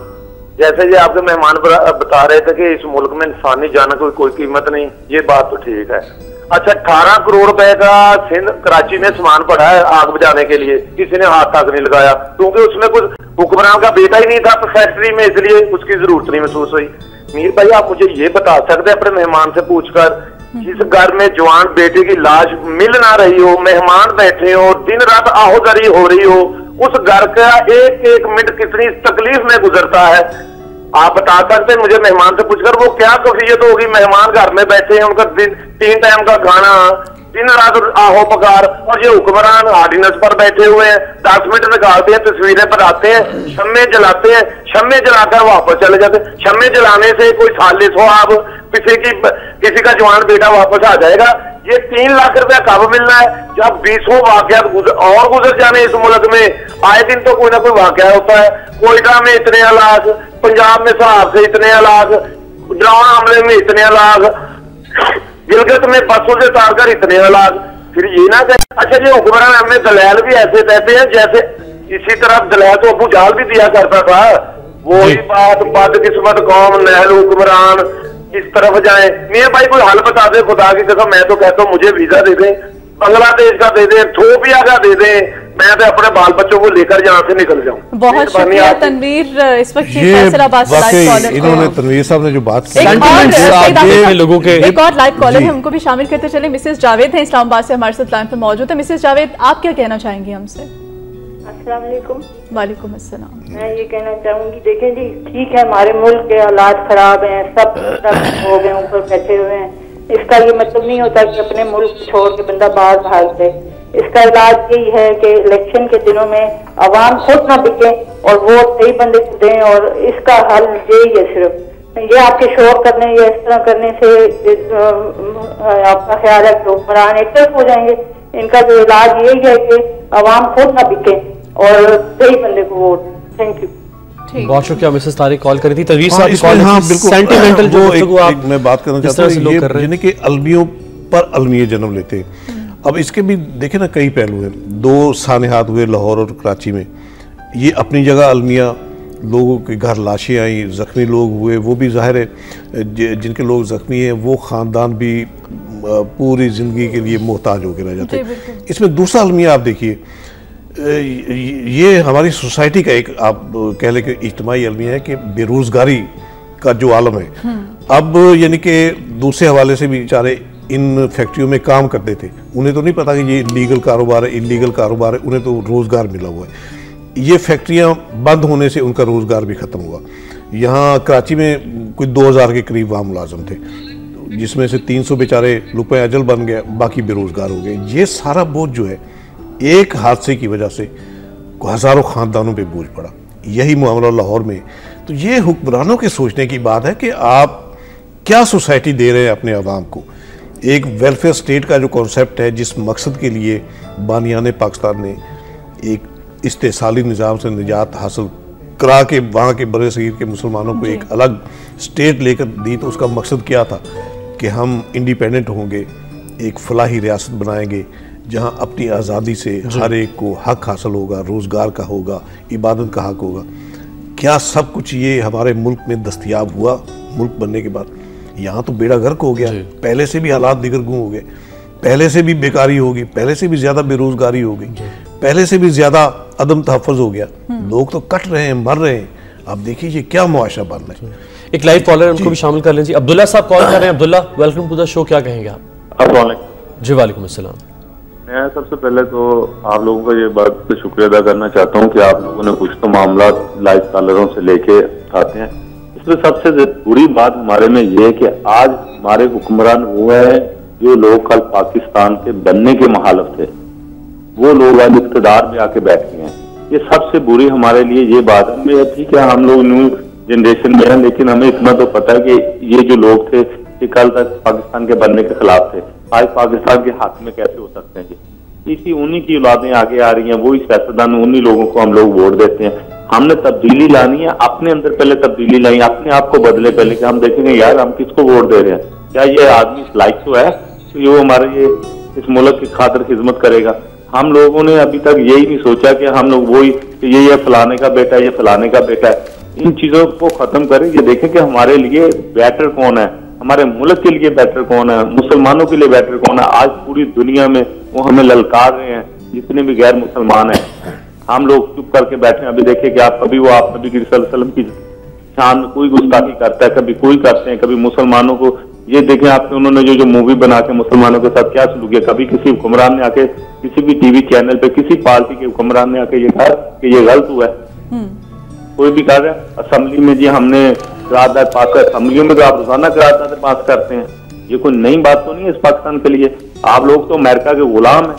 जैसे ये आपके मेहमान बता रहे थे कि इस मुल्क में इंसानी जान की कोई कीमत नहीं, ये बात तो ठीक है। अच्छा, 18 करोड़ रुपए का सिंध कराची में सामान पड़ा है आग बुझाने के लिए, किसी ने हाथ तक नहीं लगाया, क्योंकि उसमें कुछ हुक्मरान का बेटा ही नहीं था फैक्ट्री में, इसलिए उसकी जरूरत नहीं महसूस हुई। मीर भाई, आप मुझे ये बता सकते हैं अपने मेहमान से पूछकर, जिस घर में जवान बेटे की लाश मिल ना रही हो, मेहमान बैठे हो, दिन रात आहोजारी हो रही हो, उस घर का एक एक मिनट कितनी तकलीफ में गुजरता है, आप बता सकते हैं मुझे मेहमान से पूछकर? वो क्या कैफियत होगी? मेहमान घर में बैठे हैं, उनका 3 टाइम का खाना, दिन रात आहो पकार, और ये हुक्मरान ऑर्डिनेंस पर बैठे हुए हैं, 10 मिनट निकालते हैं, तस्वीरें बनाते हैं, शम्मे जलाते हैं, शम्मे जलाकर वापस चले जाते हैं। शम्मे जलाने से कोई सालिस हो आप किसी का जवान बेटा वापस आ जाएगा? ये 3 लाख रुपया कब मिलना है जब 20 वाकयात और गुजर जाने इस मुल्क में? आए दिन तो कोई ना कोई वाकया होता है। कोयटा में इतने लाख, पंजाब में शराब से इतने लाख, ड्रोन हमले में इतने लाख, गिलगित में बसों से तारकर इतने लाख। फिर ये ना कहें अच्छा ये हुक्मरान हमें दलाल भी ऐसे कहते हैं, जैसे इसी तरह दलाल तो अबू जाल भी दिया करता था। वो ही बात, बदकिस्मत कौम, नहल हुक्मरान, किस तरफ जाए? मियां भाई कोई हल बता दे खुदा की कसम। मैं तो कहता हूँ मुझे वीजा दे दें, बांग्लादेश का दे दें, इथोपिया का दे दें, मैं तो अपने बाल बच्चों को लेकर यहाँ से निकल जाऊँ। बहुत शुक्रिया तनवीर। इस वक्त इन्होंने तनवीर साहब ने जो बात की, लोगों के एक और लाइव कॉलर है, उनको भी शामिल करते चले। मिसेस जावेद है इस्लामाबाद से हमारे साथ लाइन पर मौजूद है। मिसेस जावेद, आप क्या कहना चाहेंगी हमसे? अस्सलाम वालेकुम। वालेकुम अस्सलाम। मैं ये कहना चाहूंगी, देखें जी, ठीक है हमारे मुल्क के हालात खराब हैं, सब हो गए, ऊपर बैठे हुए हैं, इसका ये मतलब नहीं होता कि अपने मुल्क छोड़ के बंदा बाहर भाग जाए। इसका इलाज यही है कि इलेक्शन के दिनों में अवाम खुद ना बिके और वोट सही बंदे को दें, और इसका हल यही है। सिर्फ ये आपके शोर करने या इस तरह करने से आपका ख्याल है कि हुक्मरान एक तरफ हो जाएंगे। इनका जो इलाज यही है कि अवाम खुद ना बिके और सही बंदे को वोट। Thank you. बहुत शुक्रिया। मिसेस तारिक कॉल करी थी, तनवीर साहब सेंटिमेंटल जो मैं बात करना चाहता हूँ, यानी कि अलमियों पर अलमिये जन्म लेते हैं। अब इसके भी देखे ना कई पहलू हैं। 2 सानेहात हुए लाहौर और कराची में, ये अपनी जगह अलमिया, लोगों के घर लाशें आई, जख्मी लोग हुए, वो भी जाहिर है जिनके लोग जख्मी हैं वो ख़ानदान भी पूरी ज़िंदगी के लिए मोहताज होकर रह जाते हैं। इसमें दूसरा अलमिया आप देखिए, ये हमारी सोसाइटी का एक आप कह लें कि इज्तिमाई अलमिया है कि बेरोज़गारी का जो आलम है। अब यानी कि दूसरे हवाले से भी बेचारे इन फैक्ट्रियों में काम करते थे, उन्हें तो नहीं पता कि ये लीगल कारोबार है, इलीगल कारोबार है, उन्हें तो रोज़गार मिला हुआ है। ये फैक्ट्रियां बंद होने से उनका रोज़गार भी ख़त्म हुआ। यहाँ कराची में कोई 2000 के करीब वहाँ मुलाजम थे, जिसमें से 300 बेचारे रुपए अजल बन गए, बाकी बेरोज़गार हो गए। ये सारा बोझ जो है एक हादसे की वजह से हज़ारों ख़ानदानों पे बोझ पड़ा। यही मामला लाहौर में। तो ये हुक्मरानों के सोचने की बात है कि आप क्या सोसाइटी दे रहे हैं अपने अवाम को। एक वेलफेयर स्टेट का जो कॉन्सेप्ट है, जिस मकसद के लिए बानियाने पाकिस्तान ने एक इस्तेसाली निज़ाम से निजात हासिल करा के वहाँ के बड़े सगीर के मुसलमानों को एक अलग स्टेट लेकर दी, तो उसका मकसद क्या था कि हम इंडिपेंडेंट होंगे, एक फलाही रियासत बनाएंगे जहाँ अपनी आज़ादी से हर एक को हक हासिल होगा, रोज़गार का होगा, इबादत का हक होगा। क्या सब कुछ ये हमारे मुल्क में दस्तयाब हुआ मुल्क बनने के बाद? यहाँ तो बेड़ा गर्क हो गया। पहले से भी हालात दिगरगू हो गए, पहले से भी बेकारी होगी, पहले से भी ज़्यादा बेरोज़गारी होगी, पहले से भी ज़्यादा अदम तहफ़्फ़ुज़ हो गया। लोग तो कट रहे हैं, मर रहे हैं। अब देखिए ये क्या मुआशरा बन रहा है। एक लाइव कॉलर उनको भी शामिल कर लीजिए। अब्दुल्ला साहब कॉल कर रहे हैं। Abdullah, welcome to the show. क्या कहेंगे आप? जी वालेकुम अस्सलाम। मैं सबसे पहले तो आप लोगों का ये बात से शुक्रिया अदा करना चाहता हूँ कि आप लोगों ने कुछ तो मामला लाइव कॉलरों से लेके उठाते हैं। इसमें सबसे बुरी बात हमारे में ये है कि आज हमारे हुक्मरान हुए हैं जो लोग कल पाकिस्तान के बनने के मुखालिफ थे, वो लोग आज इक़्तिदार में आके बैठ गए हैं। ये सबसे बुरी हमारे लिए ये बात है। ठीक है हम लोग न्यू जनरेशन में हैं, लेकिन हमें इतना तो पता है कि ये जो लोग थे कि कल तक पाकिस्तान के बनने के खिलाफ थे, आज पाकिस्तान के हाथ में कैसे हो सकते हैं जी? इसी उन्हीं की औलादें आगे आ रही हैं, वही सियासतदान, उन्हीं लोगों को हम लोग वोट देते हैं। हमने तब्दीली लानी है, अपने अंदर पहले तब्दीली लाई, अपने आप को बदले पहले कि हम देखेंगे यार हम किसको वोट दे रहे हैं, क्या ये आदमी लायक तो है कि वो हमारे ये इस मुल्क की खातिर खिदमत करेगा। हम लोगों ने अभी तक यही नहीं सोचा कि हम लोग वही कि ये फलाने का बेटा है, ये फलाने का बेटा है। इन चीजों को खत्म करें, ये देखें कि हमारे लिए बेटर कौन है, हमारे मुल्क के लिए बेटर कौन है, मुसलमानों के लिए बेटर कौन है। आज पूरी दुनिया में वो हमें ललकार रहे हैं, जितने भी गैर मुसलमान हैं। हम लोग चुप करके बैठे हैं। अभी देखिए कि आप कभी नबी सल्लल्लाहु अलैहि वसल्लम की शान में कोई गुस्ताखी करता है, कभी कोई करते हैं, कभी मुसलमानों को ये देखें आपने उन्होंने जो मूवी बना के मुसलमानों के साथ क्या सलूक किया। कभी किसी हुक्मरान ने आके किसी भी टीवी चैनल पे किसी पार्टी के हुक्मरान ने आके ये कहा कि ये गलत हुआ है? कोई भी कह रहा है असेंबली में जी हमने करारदाद पास कर, असेंबलियों में तो आप रोजाना करारदाद पास करते हैं। ये कोई नई बात तो नहीं है इस पाकिस्तान के लिए। आप लोग तो अमेरिका के गुलाम हैं,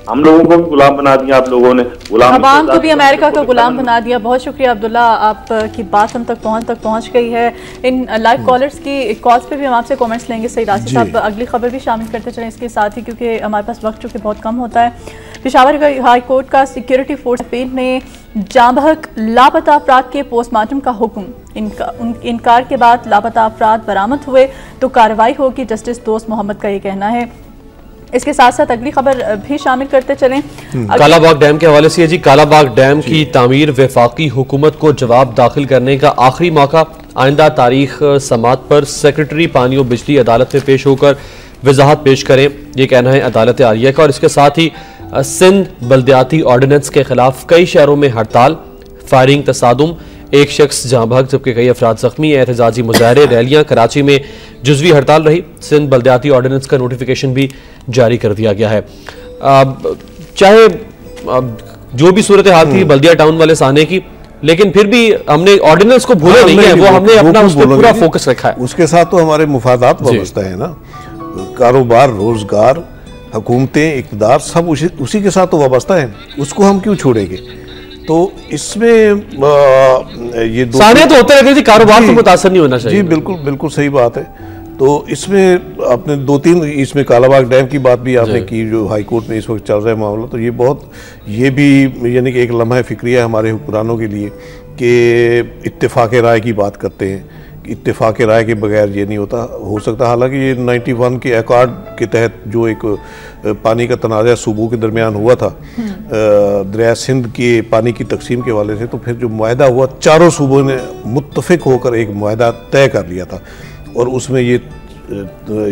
हम लोगों को भी गुलाम बना दिया आप लोगों ने, गुलाम अवाम को भी अमेरिका का गुलाम बना दिया। बहुत शुक्रिया अब्दुल्ला, आपकी बात हम तक पहुंच गई है। इन लाइव कॉलर्स की कॉल्स पे भी हम आपसे कमेंट्स लेंगे। सही राशि साहब अगली खबर भी शामिल करते चलें इसके साथ ही, क्योंकि हमारे पास वक्त चूँकि बहुत कम होता है। पेशावर हाई कोर्ट का सिक्योरिटी फोर्स पेन में जांबहक लापता अफराद के पोस्टमार्टम का हुक्म, इनकार के बाद लापता अफराद बरामद हुए तो कार्रवाई होगी, जस्टिस दोस्त मोहम्मद का ये कहना है। इसके साथ साथ अगली खबर भी शामिल करते चलें। कालाबाग डैम के हवाले से जी, कालाबाग डैम की तामीर वफाकी हुकूमत को जवाब दाखिल करने का आखिरी मौका। आइंदा तारीख समात पर सेक्रेटरी पानी और बिजली अदालत में पेश होकर वजाहत पेश करें, ये कहना है अदालत आलिया का। और इसके साथ ही सिंध बल्दियाती ऑर्डिनेंस के खिलाफ कई शहरों में हड़ताल, फायरिंग, तसादुम, एक शख्स जहां भग जबकि कई अफराद जख्मी। एहतजाजी मुजाहरे, रैलियां, कराची में जुजवी हड़ताल रही। सिंध बल्दियाती ऑर्डिनेंस का नोटिफिकेशन भी जारी कर दिया गया है। चाहे जो भी सूरत हाल थी बल्दिया टाउन वाले साने की, लेकिन फिर भी हमने ऑर्डिनेंस को भूले नहीं है, वो हमने अपना उस पर पूरा फोकस रखा है। उसके साथ तो हमारे मुफादात वाबस्ता है ना, कारोबार, रोजगार, हुकूमतें, इक़्तिदार सब उसी के साथ तो वाबस्ता है, उसको हम क्यों छोड़ेंगे? तो इसमें ये दो तो होते रहते थे, कारोबार तो मुतासर नहीं होना चाहिए। जी बिल्कुल बिल्कुल सही बात है। तो इसमें आपने दो तीन, इसमें कालाबाग डैम की बात भी आपने की, जो हाई कोर्ट में इस वक्त चल रहा है मामला, तो ये भी यानी कि एक लम्हा फिक्रिया है हमारे हुक्मरानों के लिए कि इत्तेफाक राय की बात करते हैं। इत्तेफाक राय के बगैर ये नहीं हो सकता। हालांकि ये 91 के अकॉर्ड के तहत जो एक पानी का तनाज़ा सूबों के दरमियान हुआ था दरिया सिंध के पानी की तकसीम के हवाले से, तो फिर जो मुआहदा हुआ चारों सूबों ने मुत्तफिक होकर एक मुआहदा तय कर लिया था। और उसमें ये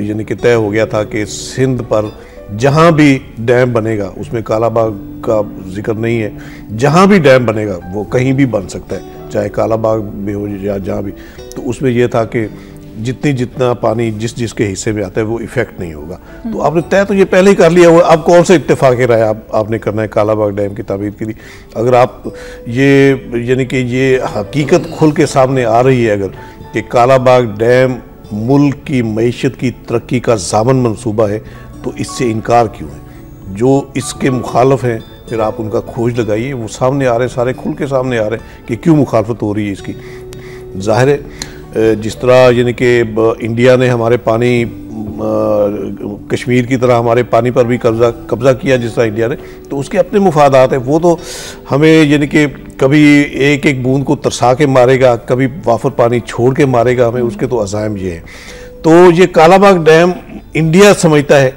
यानी कि तय हो गया था कि सिंध पर जहाँ भी डैम बनेगा, उसमें कालाबाग का जिक्र नहीं है, जहाँ भी डैम बनेगा वो कहीं भी बन सकता है, चाहे कालाबाग में हो या जहाँ भी। तो उसमें यह था कि जितना पानी जिसके हिस्से में आता है वो इफेक्ट नहीं होगा। तो आपने तय तो ये पहले ही कर लिया हुआ, अब कौन सा इत्तेफाक राय आपने करना है कालाबाग डैम की तामीर के लिए? अगर आप ये यानी कि ये हकीकत खुल के सामने आ रही है अगर कि कालाबाग डैम मुल्क की मईशत की तरक्की का ज़ामन मंसूबा है, तो इससे इनकार क्यों है? जो इसके मुखालफ हैं फिर आप उनका खोज लगाइए, वो सामने आ रहे, सारे खुल के सामने आ रहे कि क्यों मुखालफत हो रही है इसकी। ज़ाहिर है जिस तरह यानी कि इंडिया ने हमारे पानी कश्मीर की तरह हमारे पानी पर भी कब्ज़ा किया जिस तरह इंडिया ने, तो उसके अपने मुफादात हैं। वो तो हमें यानी कि कभी एक एक बूंद को तरसा के मारेगा, कभी वाफर पानी छोड़ के मारेगा हमें, उसके तो अज़ाइम ये हैं। तो ये कालाबाग डैम इंडिया समझता है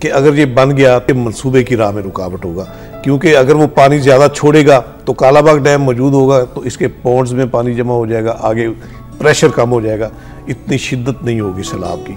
कि अगर ये बन गया तो मंसूबे की राह में रुकावट होगा, क्योंकि अगर वो पानी ज़्यादा छोड़ेगा तो कालाबाग डैम मौजूद होगा, तो इसके पॉन्ड्स में पानी जमा हो जाएगा, आगे प्रेशर कम हो जाएगा, इतनी शिद्दत नहीं होगी सैलाब की।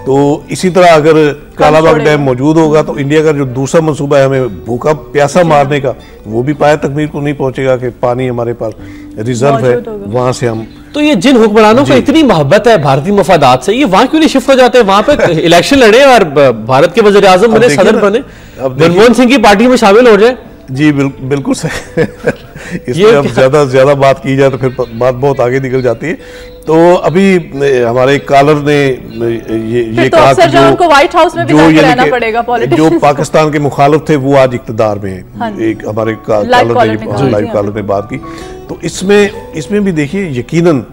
तो इसी तरह अगर कालाबाग डैम मौजूद होगा तो इंडिया का जो दूसरा मंसूबा है हमें भूखा प्यासा मारने का, वो भी पाया तकमील को नहीं पहुंचेगा कि पानी हमारे पास रिजर्व है, वहाँ से हम। तो ये जिन हुक्मरानों को इतनी मोहब्बत है भारतीय मफादात से, ये वहाँ क्यों नहीं शिफ्ट हो जाते हैं? वहाँ पे इलेक्शन लड़े और भारत के वज़ीर आज़म बने, सदर बने, मनमोहन सिंह की पार्टी में शामिल हो जाए। जी बिल्कुल सही। इसमें अब ज़्यादा बात की जाए तो फिर बात बहुत आगे निकल जाती है। तो अभी हमारे कॉलर ने ये कहा कि जो पाकिस्तान के मुखालिफ थे वो आज इक़्तिदार में हैं। हाँ, एक हमारे लाइव कॉलर ने बात की। तो इसमें भी देखिए यकीनन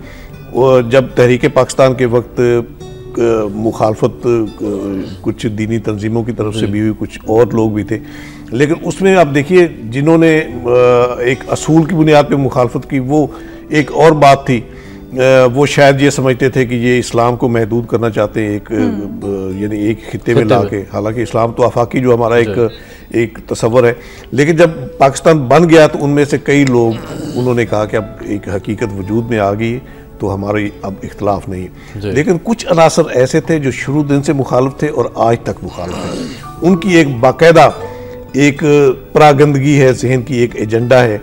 जब तहरीक पाकिस्तान के वक्त मुखालफत कुछ दीनी तंजीमों की तरफ से भी हुई, कुछ और लोग भी थे, लेकिन उसमें आप देखिए जिन्होंने एक असूल की बुनियाद पे मुखालफत की वो एक और बात थी। वो शायद ये समझते थे कि ये इस्लाम को महदूद करना चाहते हैं एक यानी एक खित्ते में ला के। हालांकि इस्लाम तो आफाकी जो हमारा एक तस्वर है। लेकिन जब पाकिस्तान बन गया तो उनमें से कई लोग उन्होंने कहा कि अब एक हकीकत वजूद में आ गई तो हमारी अब इख्तलाफ नहीं है। लेकिन कुछ अनासर ऐसे थे जो शुरू दिन से मुखालिफ थे और आज तक मुखालिफ थे। उनकी एक बाकायदा एक परागंदगी है जहन की, एक एजेंडा है,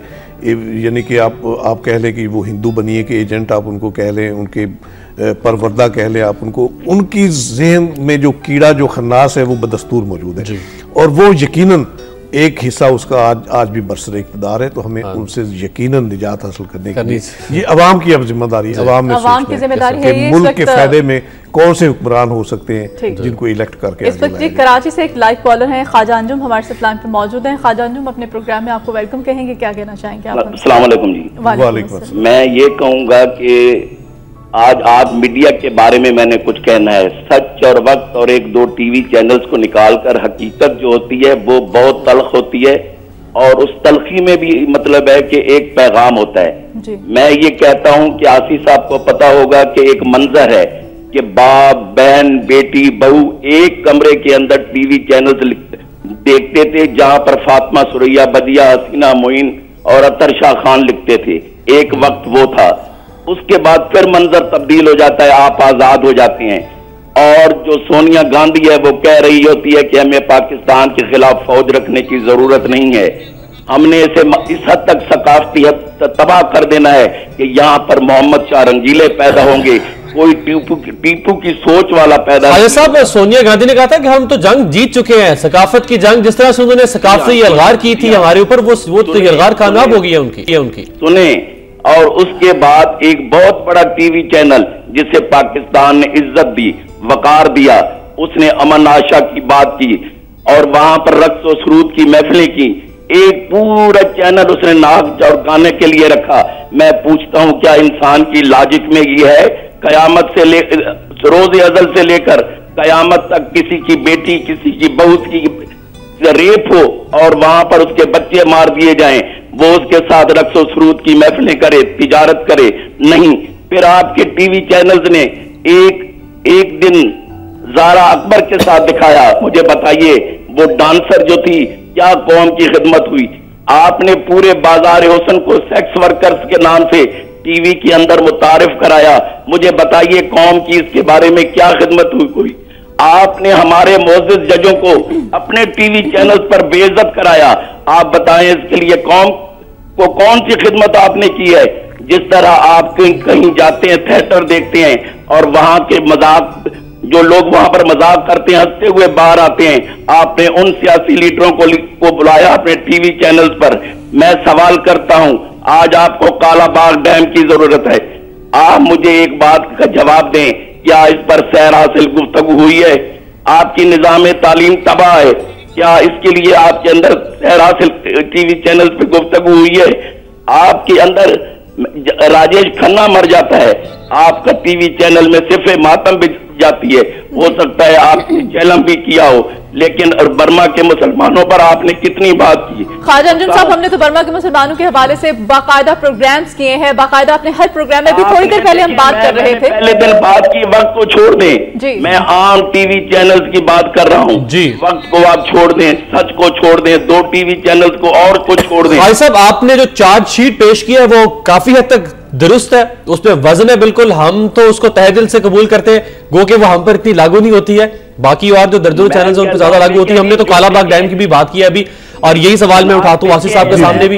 यानी कि आप कह लें कि वो हिंदू बनिए के एजेंट आप उनको कह लें, उनके परवरदा कह लें आप उनको, उनकी जहन में जो कीड़ा जो खन्नास है वो बदस्तूर मौजूद है और वो यकीनन एक हिस्सा उसका आज भी बरसर इक़्तिदार है। तो हमें उनसे यकीनन निजात हासिल करने के लिए ये अवाम की अब जिम्मेदारी है, अवाम की जिम्मेदारी है कि मुल्क के फायदे में कौन से हुक्मरान हो सकते हैं जिनको इलेक्ट करके। इस वक्त जी कराची से एक लाइव कॉलर हैं ख्वाजा अंजुम हमारे साथ लाइन पे मौजूद हैं। ख्वाजा अंजुम अपने प्रोग्राम में आपको वेलकम कहेंगे, क्या कहना चाहेंगे आप? अस्सलाम वालेकुम जी। वालेकुम अस्सलाम। मैं ये कहूँगा कि आज आप मीडिया के बारे में मैंने कुछ कहना है। सच और वक्त और एक दो टीवी चैनल्स को निकालकर हकीकत जो होती है वो बहुत तल्ख होती है और उस तलखी में भी मतलब है कि एक पैगाम होता है। मैं ये कहता हूँ कि आसिफ साहब को पता होगा कि एक मंजर है कि बाप बहन बेटी बहू एक कमरे के अंदर टीवी चैनल्स देखते थे जहां पर फातिमा सुरैया बदिया हसीना मोइन और अतर शाह खान लिखते थे। एक वक्त वो था, उसके बाद फिर मंजर तब्दील हो जाता है, आप आजाद हो जाते हैं और जो सोनिया गांधी है वो कह रही होती है कि हमें पाकिस्तान के खिलाफ फौज रखने की जरूरत नहीं है, हमने इसे इस हद तक सकाफती हद तबाह कर देना है कि यहाँ पर मोहम्मद शाह रंगीले पैदा होंगे, कोई टीपू की सोच वाला पैदा। साहब सोनिया गांधी ने कहा था कि हम तो जंग जीत चुके हैं, सकाफत की जंग, जिस तरह से उन्होंने सकाफती यलगार की थी हमारे ऊपर, वो तो यलगार कामयाब हो गई है उनकी। सुने, और उसके बाद एक बहुत बड़ा टीवी चैनल जिसे पाकिस्तान ने इज्जत दी, वकार दिया, उसने अमन आशा की बात की और वहां पर रक्स और सरूद की महफिलें की, एक पूरा चैनल उसने नाक चौड़काने के लिए रखा। मैं पूछता हूं क्या इंसान की लॉजिक में ये है कयामत से रोज़े अज़ल से लेकर कयामत तक किसी की बेटी किसी की बहू की रेप हो और वहां पर उसके बच्चे मार दिए जाएं, वो उसके साथ रक्स और सरूद की महफिलें करे, तिजारत करे? नहीं। फिर आपके टीवी चैनल्स ने एक दिन ज़ारा अकबर के साथ दिखाया। मुझे बताइए वो डांसर जो थी क्या कौम की खिदमत हुई? आपने पूरे बाजार हुस्न को सेक्स वर्कर्स के नाम से टीवी के अंदर मुतारिफ कराया। मुझे बताइए कौम की इसके बारे में क्या खिदमत हुई कोई? आपने हमारे मोअज़्ज़िज़ जजों को अपने टीवी चैनल्स पर बेइज्जत कराया। आप बताएं इसके लिए कौम को कौन सी खिदमत आपने की है? जिस तरह आप कहीं जाते हैं, थिएटर देखते हैं और वहां के मजाक जो लोग वहां पर मजाक करते हैं हंसते हुए बाहर आते हैं, आपने उन सियासी लीडरों को बुलाया अपने टीवी चैनल्स पर। मैं सवाल करता हूं, आज आपको कालाबाग डैम की जरूरत है, आप मुझे एक बात का जवाब दें, क्या इस पर सैर हासिल गुफ्तगू हुई है? आपकी निजाम तालीम तबाह है, क्या इसके लिए आपके अंदर सैर हासिल टीवी चैनल पे गुफ्तगू हुई है? आपके अंदर राजेश खन्ना मर जाता है, आपका टीवी चैनल में सिर्फ मातम भी जाती है। हो सकता है आपने चैलम भी किया हो, लेकिन और बर्मा के मुसलमानों पर आपने कितनी बात की? ख्वाजा अंजुम साहब, हमने तो बर्मा के मुसलमानों के हवाले से बाकायदा प्रोग्राम्स किए हैं, बाकायदा अपने हर प्रोग्राम में भी थोड़ी देर पहले हम बात कर रहे थे। पहले दिन बात की, वक्त को छोड़ दें। मैं आम टीवी चैनल्स की बात कर रहा हूँ। वक्त को आप छोड़ दें, सच को छोड़ दें, दो टीवी चैनल्स को और को छोड़ दें। भाई साहब, आपने जो चार्जशीट पेश की है वो काफी हद तक दुरुस्त है, उसमें वजन है बिल्कुल, हम तो उसको तहे दिल से कबूल करते हैं, गो कि वो हम पर इतनी लागू नहीं होती है, बाकी और जो दर्जनों चैनल्स उन पर ज्यादा लागू होती है। हमने तो कालाबाग डैम की भी बात की है अभी, और यही सवाल मैं उठाता हूँ आसिफ साहब के सामने भी।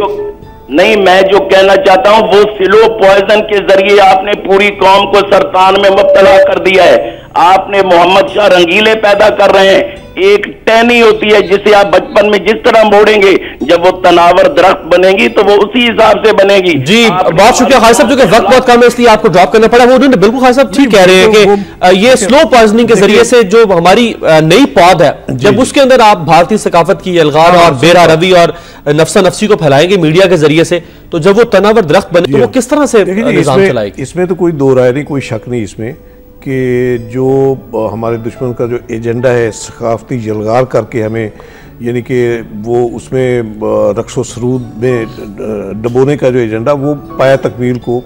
नहीं, मैं जो कहना चाहता हूं वो स्लो पॉइजन के जरिए आपने पूरी कौम को सरतान में मुब्तला कर दिया है। आपने मोहम्मद शाह रंगीले पैदा कर रहे हैं। एक टहनी होती है जिसे आप बचपन में जिस तरह मोड़ेंगे, जब वो तनावर दरख्त बनेगी तो वो उसी हिसाब से बनेगी। जी बहुत शुक्रिया खालिद साहब, क्योंकि वक्त बहुत कम है इसलिए आपको ड्रॉप करना पड़ा। वो बिल्कुल खालिद साहब ठीक कह रहे हैं कि ये स्लो पॉइजनिंग के जरिए से जो हमारी नई पौध है, जब उसके अंदर आप भारतीय सकाफत की अलगार और बेरा रवि और नफ्सा नफ्सी को फैलाएंगे मीडिया के जरिए से, तो जब वो तनावर दरख्त बने तो वो किस तरह से निजाम चलाएगी? इसमें तो कोई दो राय नहीं, कोई शक नहीं इसमें कि जो हमारे दुश्मन का जो एजेंडा है सकाफती जलगार करके हमें, यानी कि वो उसमें रक्स व सरूद में डबोने का जो एजेंडा वो पाया तकमील को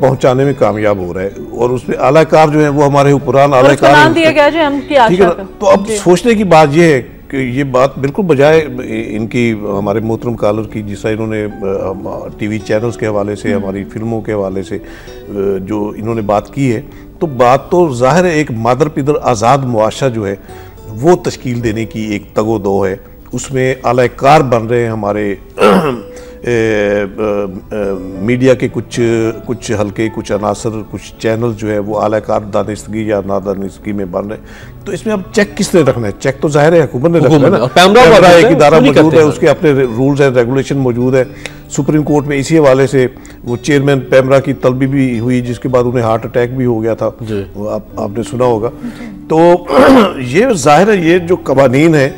पहुंचाने में कामयाब हो रहा है, और उसमें आलाकार जो है वो हमारे हुक्मरान आलाकार दिया गया जो हम ठीक है ना। तो अब सोचने की बात यह है ये बात बिल्कुल बजाय इनकी हमारे मोहतरम कॉलर की, जिस तरह इन्होंने टीवी चैनल्स के हवाले से, हमारी फिल्मों के हवाले से जो इन्होंने बात की है, तो बात तो जाहिर है एक मादर पिदर आज़ाद मुआशरा जो है वो तश्कील देने की एक तगो-दो है। उसमें आलाकार बन रहे हैं हमारे मीडिया के कुछ हल्के, कुछ अनासर, कुछ चैनल जो है वो आलाकार दानिशगी या नादानिशगी में बन रहे हैं। तो इसमें अब चेक किसने रखना है? चेक तो जाहिर है हुकूमत ने रखना है ना। पैमरा एक इदारा मौजूद है, उसके अपने रूल्स एंड रेगुलेशन मौजूद है। सुप्रीम कोर्ट में इसी हवाले से वो चेयरमैन पैमरा की तलबी भी हुई, जिसके बाद उन्हें हार्ट अटैक भी हो गया था, आपने सुना होगा। तो ये जाहिर है ये जो कवानीन है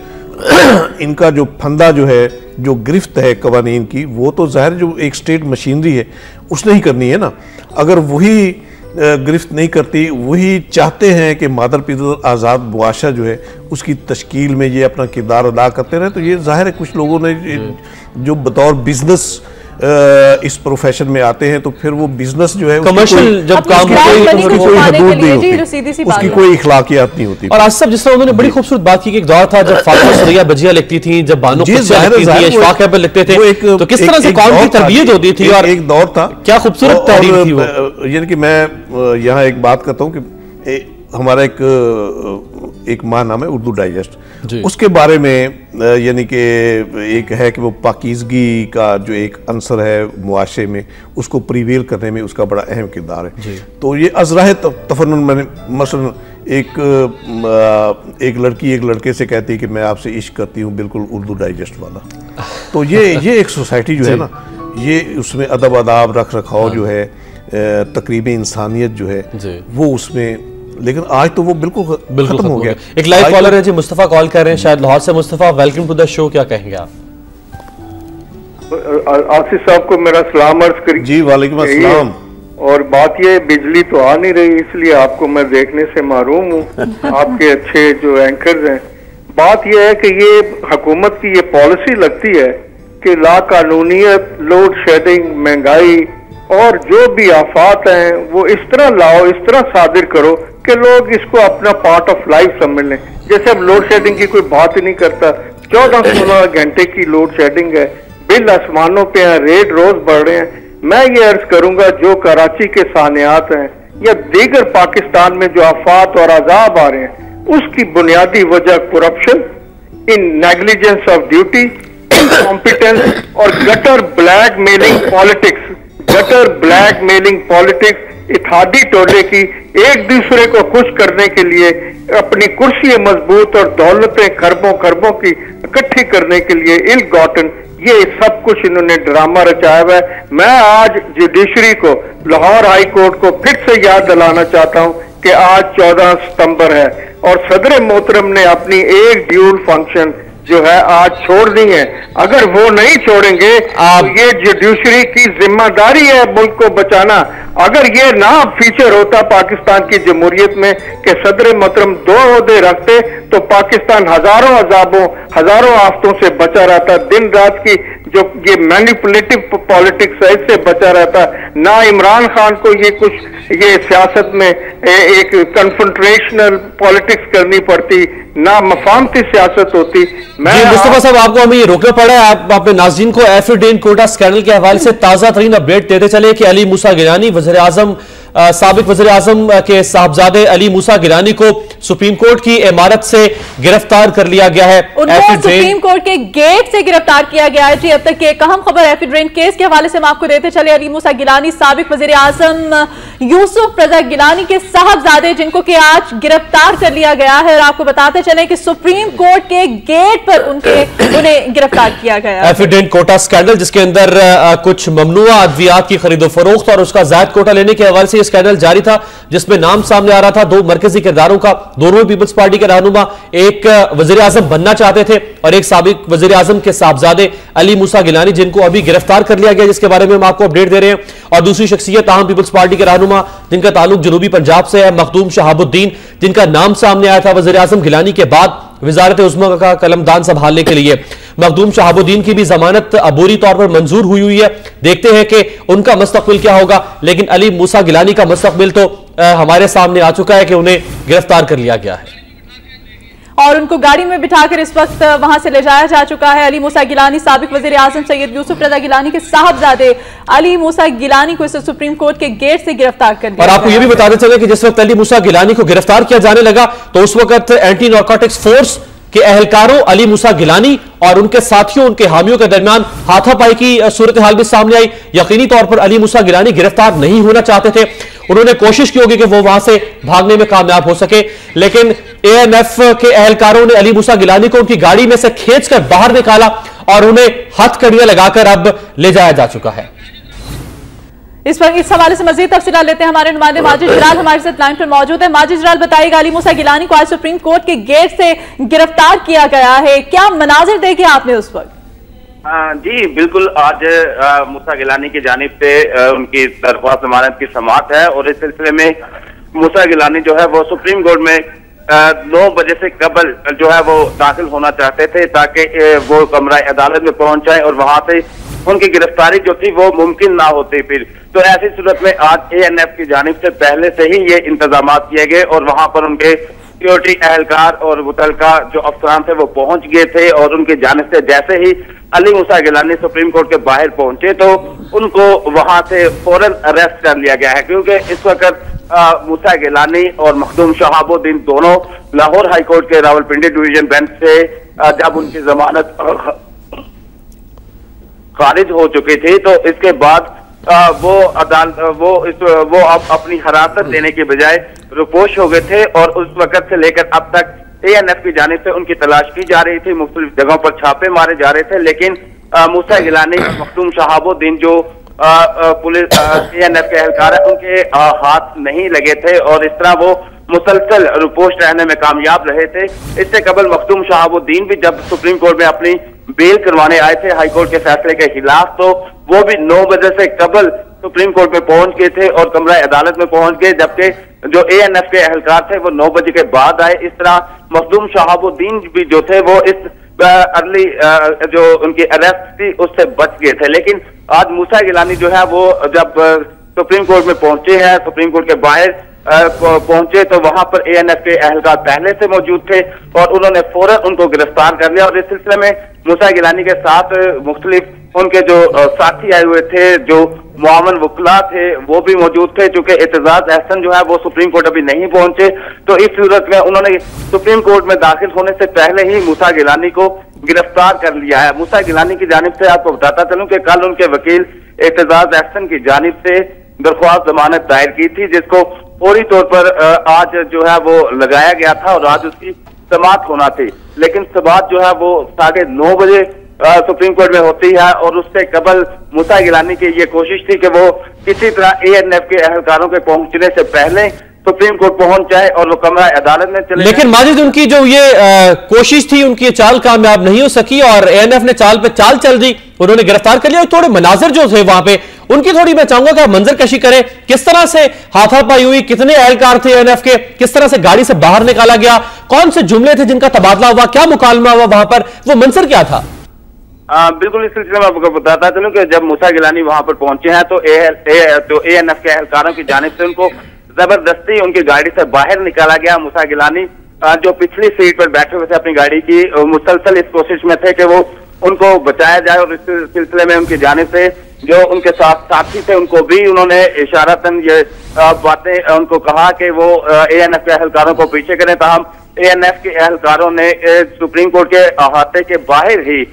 इनका जो फंदा जो है, जो गिरफ्त है कवानीन की, वो तो जाहिर जो एक स्टेट मशीनरी है उसने ही करनी है ना। अगर वही गिरफ्त नहीं करती, वही चाहते हैं कि मादर पिदर आज़ाद मुआशरा जो है उसकी तश्कील में ये अपना किरदार अदा करते रहे, तो ये जाहिर है कुछ लोगों ने जो बतौर बिजनेस इस प्रोफेशन में आते हैं, तो फिर वो बिजनेस जो है कमर्शियल जब काम उसकी कोई हदूद नहीं होती, उसकी कोई इखलाकियात नहीं होती। और आज सब जिस तरह उन्होंने बड़ी खूबसूरत बात की कि एक दौर था जब फातिमा सुरैया बजिया लिखती थी, जब बानो अशफाक अहमद लिखते थे, तो किस तरह से कौम की तरबियत होती थी और एक दौर था, क्या खूबसूरत तहरीर थी वो। यानी कि मैं यहाँ एक बात करता हूँ कि हमारा एक माहनामा है उर्दू डाइजेस्ट, उसके बारे में यानी कि एक है कि वो पाकीज़गी का जो एक अंसर है मुआशरे में, उसको प्रिवेल करने में उसका बड़ा अहम किरदार है। तो ये अज़राह तफन्नुन, मैंने मसलन एक लड़की एक लड़के से कहती है कि मैं आपसे इश्क करती हूँ, बिल्कुल उर्दू डाइजेस्ट वाला। तो ये एक सोसाइटी जो है ना, ये उसमें अदब अदाब रख रखाव जो है, तकरीबी इंसानियत जो है वो उसमें, लेकिन आज तो वो बिल्कुल खत्म हो गया। एक लाइव कॉलर है जी, मुस्तफा कॉल कर रहे हैं शायद लाहौर से। Mustafa, welcome to the show, क्या कहेंगे आप? आसिफ साहब को मेरा सलाम अर्ज करिए। जी वालेकुम अस्सलाम। और बात ये, बिजली तो आ नहीं रही, इसलिए आपको मैं देखने से महरूम हूँ। आपके अच्छे जो एंकर्स हैं, बात यह है कि ये हुकूमत की ये पॉलिसी लगती है कि लाकानूनियत, लोड शेडिंग, महंगाई और जो भी आफात हैं वो इस तरह लाओ, इस तरह सादिर करो कि लोग इसको अपना पार्ट ऑफ लाइफ समझ लें। जैसे अब लोड शेडिंग की कोई बात ही नहीं करता, 14-16 घंटे की लोड शेडिंग है, बिल आसमानों पे हैं, रेट रोज बढ़ रहे हैं। मैं ये अर्ज करूंगा, जो कराची के सानियात हैं या दीगर पाकिस्तान में जो आफात और अजाब आ रहे हैं, उसकी बुनियादी वजह corruption, in negligence of duty, incompetence और gutter blackmailing politics. Gutter blackmailing politics, इत्तेहादी टोले की एक दूसरे को खुश करने के लिए अपनी कुर्सी मजबूत और दौलतें खरबों की इकट्ठी करने के लिए इल गॉटन, ये सब कुछ इन्होंने ड्रामा रचाया हुआ है। मैं आज जुडिशरी को, लाहौर हाई कोर्ट को फिर से याद दिलाना चाहता हूं कि आज 14 सितंबर है और सदर मोहतरम ने अपनी एक ड्यूल फंक्शन जो है आज छोड़ दी है। अगर वो नहीं छोड़ेंगे तो ये जुडिशरी की जिम्मेदारी है मुल्क को बचाना। अगर ये ना फीचर होता पाकिस्तान की जमहूरियत में कि सदर मोहतरम 2 ओहदे रखते, तो पाकिस्तान हजारों अजाबों, हजारों आफतों से बचा रहता। दिन रात की जो ये मैनिपुलेटिव पॉलिटिक्स है, इससे बचा रहता। ना इमरान खान को ये सियासत में एक कन्फ्रंटेशनल पॉलिटिक्स करनी पड़ती, ना मफामती सियासत होती। मुस्तफा साहब, आपको हमें ये रोकना पड़ा है। आप अपने नाज़रीन को एफिडेन कोटा स्कैंडल के हवाले से ताजा तरीन अपडेट देते चले कि अली मूसा गिलानी, वज़ीर आज़म, साबिक वज़ीर आज़म के साहबजादे अली मूसा गिलानी को सुप्रीम कोर्ट की इमारत से गिरफ्तार कर लिया गया है। उनको सुप्रीम कोर्ट के गेट से गिरफ्तार किया गया है जी। अब तक की एक अहम खबर एफिड्रेन केस के हवाले से हम आपको देते चले। अली मूसा गिलानी, साबिक वज़ीर आज़म यूसुफ रज़ा गिलानी के साहबजादे, जिनको कि आज गिरफ्तार कर लिया गया है। और आपको बताते चले कि सुप्रीम कोर्ट के गेट पर उन्हें गिरफ्तार किया गया। एफिडेन कोटा स्कैंडल, जिसके अंदर कुछ ममनुआ अद्वियात की खरीदो फरोख्त और उसका जायद कोटा लेने के हवाले से स्कैंडल जारी था, जिसमें नाम सामने आ रहा था 2 मरकजी किरदारों का। दोनों पीपल्स पार्टी के रहनुमा, एक वजीर आजम बनना चाहते थे और एक साबिक वजीर आजम के साहबजादे अली मूसा गिलानी, जिनको अभी गिरफ्तार कर लिया गया, जिसके बारे में हम आपको अपडेट दे रहे हैं। और दूसरी शख्सियत आम पीपल्स पार्टी के रहनुमा, जिनका ताल्लुक जनूबी पंजाब से है, मखदूम शहाबुद्दीन, जिनका नाम सामने आया था वजीर आजम गिलानी के बाद वजारत उज़्मा का कलमदान संभालने के लिए। मखदूम शहाबुद्दीन की भी जमानत अबूरी तौर पर मंजूर हुई है। देखते हैं कि उनका मुस्तकबिल क्या होगा, लेकिन अली मूसा गिलानी का मुस्तकबिल तो हमारे सामने आ चुका है कि उन्हें गिरफ्तार कर लिया गया है। और उनको गाड़ी में बिठाकर इस वक्त वहां से ले जाया जा चुका है। अली मूसा गिलानी, साबिक वजीर आजम सैयद यूसुफ रजा गिलानी के साहबजादे अली मूसा गिलानी को इस सुप्रीम कोर्ट के गेट से गिरफ्तार कर लिया। और आपको यह भी बताते चले कि जिस वक्त अली मूसा गिलानी को गिरफ्तार किया जाने लगा तो उस वक्त एंटी नारकोटिक्स फोर्स के एहलकारों अली मूसा गिलानी और उनके साथियों, उनके हामियों के दरमियान हाथापाई की सूरत हाल भी सामने आई। यकीनी तौर पर अली मूसा गिलानी गिरफ्तार नहीं होना चाहते थे, उन्होंने कोशिश की होगी कि वो वहां से भागने में कामयाब हो सके, लेकिन एएनएफ के एहलकारों ने अली मूसा गिलानी को उनकी गाड़ी में से खींचकर बाहर निकाला और उन्हें हथकड़ियां लगाकर अब ले जाया जा चुका है। इस हवाले से मजीद तफसीलात लेते हैं, हमारे नुमाइंदे माजिद जलाल हमारे साथ लाइन पर मौजूद है। माजिद जलाल, बताइएगा, अली मूसा गिलानी को आज सुप्रीम कोर्ट के गेट से गिरफ्तार किया गया है, क्या मनाजिर देखे आपने उस वक्त? जी बिल्कुल, आज मूसा गिलानी की जानिब से उनकी दरख्वास्त जमानत की समाअत है और इस सिलसिले में मूसा गिलानी जो है वो सुप्रीम कोर्ट में 9 बजे से कबल जो है वो दाखिल होना चाहते थे ताकि वो कमरा अदालत में पहुंच जाए और वहां से उनकी गिरफ्तारी जो थी वो मुमकिन ना होती। फिर तो ऐसी सूरत में आज एएनएफ की जानिब से पहले से ही ये इंतजाम किए गए और वहां पर उनके सिक्योरिटी एहलकार और मुतलका जो अफसरान थे वो पहुंच गए थे और उनकी जानिब से जैसे ही अली मूसा गिलानी सुप्रीम कोर्ट के बाहर पहुंचे तो उनको वहां से फौरन अरेस्ट कर लिया गया है, क्योंकि इस वक्त मूसा गिलानी और मखदूम शहाबुद्दीन दोनों लाहौर हाई कोर्ट के रावलपिंडी डिवीजन बेंच से जब उनकी जमानत खारिज हो चुकी थी तो इसके बाद वो अब अपनी हिरासत लेने के बजाय रुपोश हो गए थे और उस वक्त से लेकर अब तक एएनएफ की जानिब से उनकी तलाश की जा रही थी, मुख्तलिफ जगहों पर छापे मारे जा रहे थे, लेकिन मूसा गिलानी, मखदूम शहाबुद्दीन जो पुलिस एएनएफ के एहलकार है उनके हाथ नहीं लगे थे और इस तरह वो मुसलसल रुपोश रहने में कामयाब रहे थे। इससे कबल मखदूम शहाबुद्दीन भी जब सुप्रीम कोर्ट में अपनी बेल करवाने आए थे हाईकोर्ट के फैसले के खिलाफ तो वो भी 9 बजे से कबल सुप्रीम कोर्ट में पहुंच गए थे और कमरा अदालत में पहुंच गए, जबकि जो एएनएफ के एहलकार थे वो 9 बजे के बाद आए। इस तरह मखदूम शहाबुद्दीन भी जो थे वो इस अर्ली जो उनकी अरेस्ट थी उससे बच गए थे, लेकिन आज मूसा गिलानी जो है वो जब सुप्रीम कोर्ट में पहुंचे हैं, सुप्रीम कोर्ट के बाहर पहुंचे तो वहां पर एएनएफ के एहलकार पहले से मौजूद थे और उन्होंने फौरन उनको गिरफ्तार कर लिया और इस सिलसिले में मूसा गिलानी के साथ मुख्तलिफ उनके जो साथी आए हुए थे, जो मुआवन वकला थे वो भी मौजूद थे। चूंकि एतजाज अहसन जो है वो सुप्रीम कोर्ट अभी नहीं पहुंचे तो इस सूरत में उन्होंने सुप्रीम कोर्ट में दाखिल होने से पहले ही मूसा गिलानी को गिरफ्तार कर लिया है। मूसा गिलानी की जानिब से आपको बताता चलूं कि कल उनके वकील एतजाज अहसन की जानिब से दरख्वास्त जमानत दायर की थी, जिसको फौरी तौर पर आज जो है वो लगाया गया था और आज उसकी समाअत होना थी, लेकिन समाअत जो है वो 9:30 बजे सुप्रीम कोर्ट में होती है और उससे कबल मूसा गिलानी की ये कोशिश थी कि वो किसी तरह एएनएफ के एहलकारों के पहुंचने से पहले सुप्रीम कोर्ट पहुंच जाए और वो कमरा अदालत में चले। लेकिन माजिद उनकी जो ये कोशिश थी उनकी चाल कामयाब नहीं हो सकी और एएनएफ ने चाल पे चाल चल दी, उन्होंने गिरफ्तार कर लिया। थोड़े मनाजर जो थे वहां पे उनकी थोड़ी मैं चाहूंगा कि आप मंजर कशी करें, किस तरह से हाथापाई हुई, कितने एहलकार थे एएनएफ के, किस तरह से गाड़ी से बाहर निकाला गया, कौन से जुमले थे जिनका तबादला हुआ, क्या मुकालमा हुआ वहां पर, वो मंजर क्या था? बिल्कुल, इस सिलसिले में आपको बताता चलूं कि जब मूसा गिलानी वहां पर पहुंचे हैं तो एएनएफ के एहलकारों की जानिब से उनको जबरदस्ती उनकी गाड़ी से बाहर निकाला गया। मूसा गिलानी जो पिछली सीट पर बैठे हुए थे अपनी गाड़ी की, मुसलसल इस कोशिश में थे कि वो उनको बचाया जाए और इस सिलसिले में उनकी जानिब से जो उनके साथ साथी थे उनको भी उन्होंने इशारतन ये बातें उनको कहा कि वो एएनएफ के एहलकारों को पीछे करें। ताहम एएनएफ के एहलकारों ने सुप्रीम कोर्ट के अहाते के बाहर ही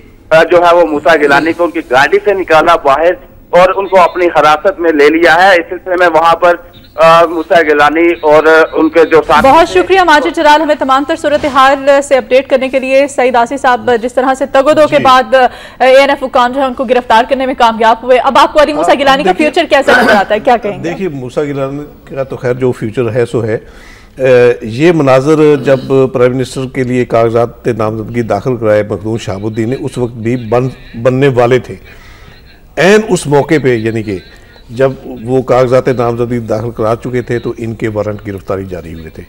जो है वो मूसा गिलानी को उनकी गाड़ी से निकाला बाहर और उनको अपनी हिरासत में ले लिया है। इस सिलसिले में वहां पर मूसा गिलानी और उनके जो साथ। बहुत शुक्रिया माजिद जलाल, हमें तमाम तर सूरत हाल से अपडेट करने के लिए। सईद आसी साहब, जिस तरह से तगोदो के बाद एएनएफ हुक्काम जो है उनको गिरफ्तार करने में कामयाब हुए, अब आपको अली मूसा गिलानी का फ्यूचर कैसे नजर आता है, क्या कहेंगे? देखिए, मूसा गिलानी का तो खैर जो फ्यूचर है सो है। ये मनाजर जब प्राइम मिनिस्टर के लिए कागजात नामजदगी दाखिल कराए मखदूम शहाबुद्दीन ने, उस वक्त भी बनने वाले थे। एन उस मौके पे, यानी कि जब वो कागजात नामजदगी दाखिल करा चुके थे तो इनके वारंट गिरफ्तारी जारी हुए थे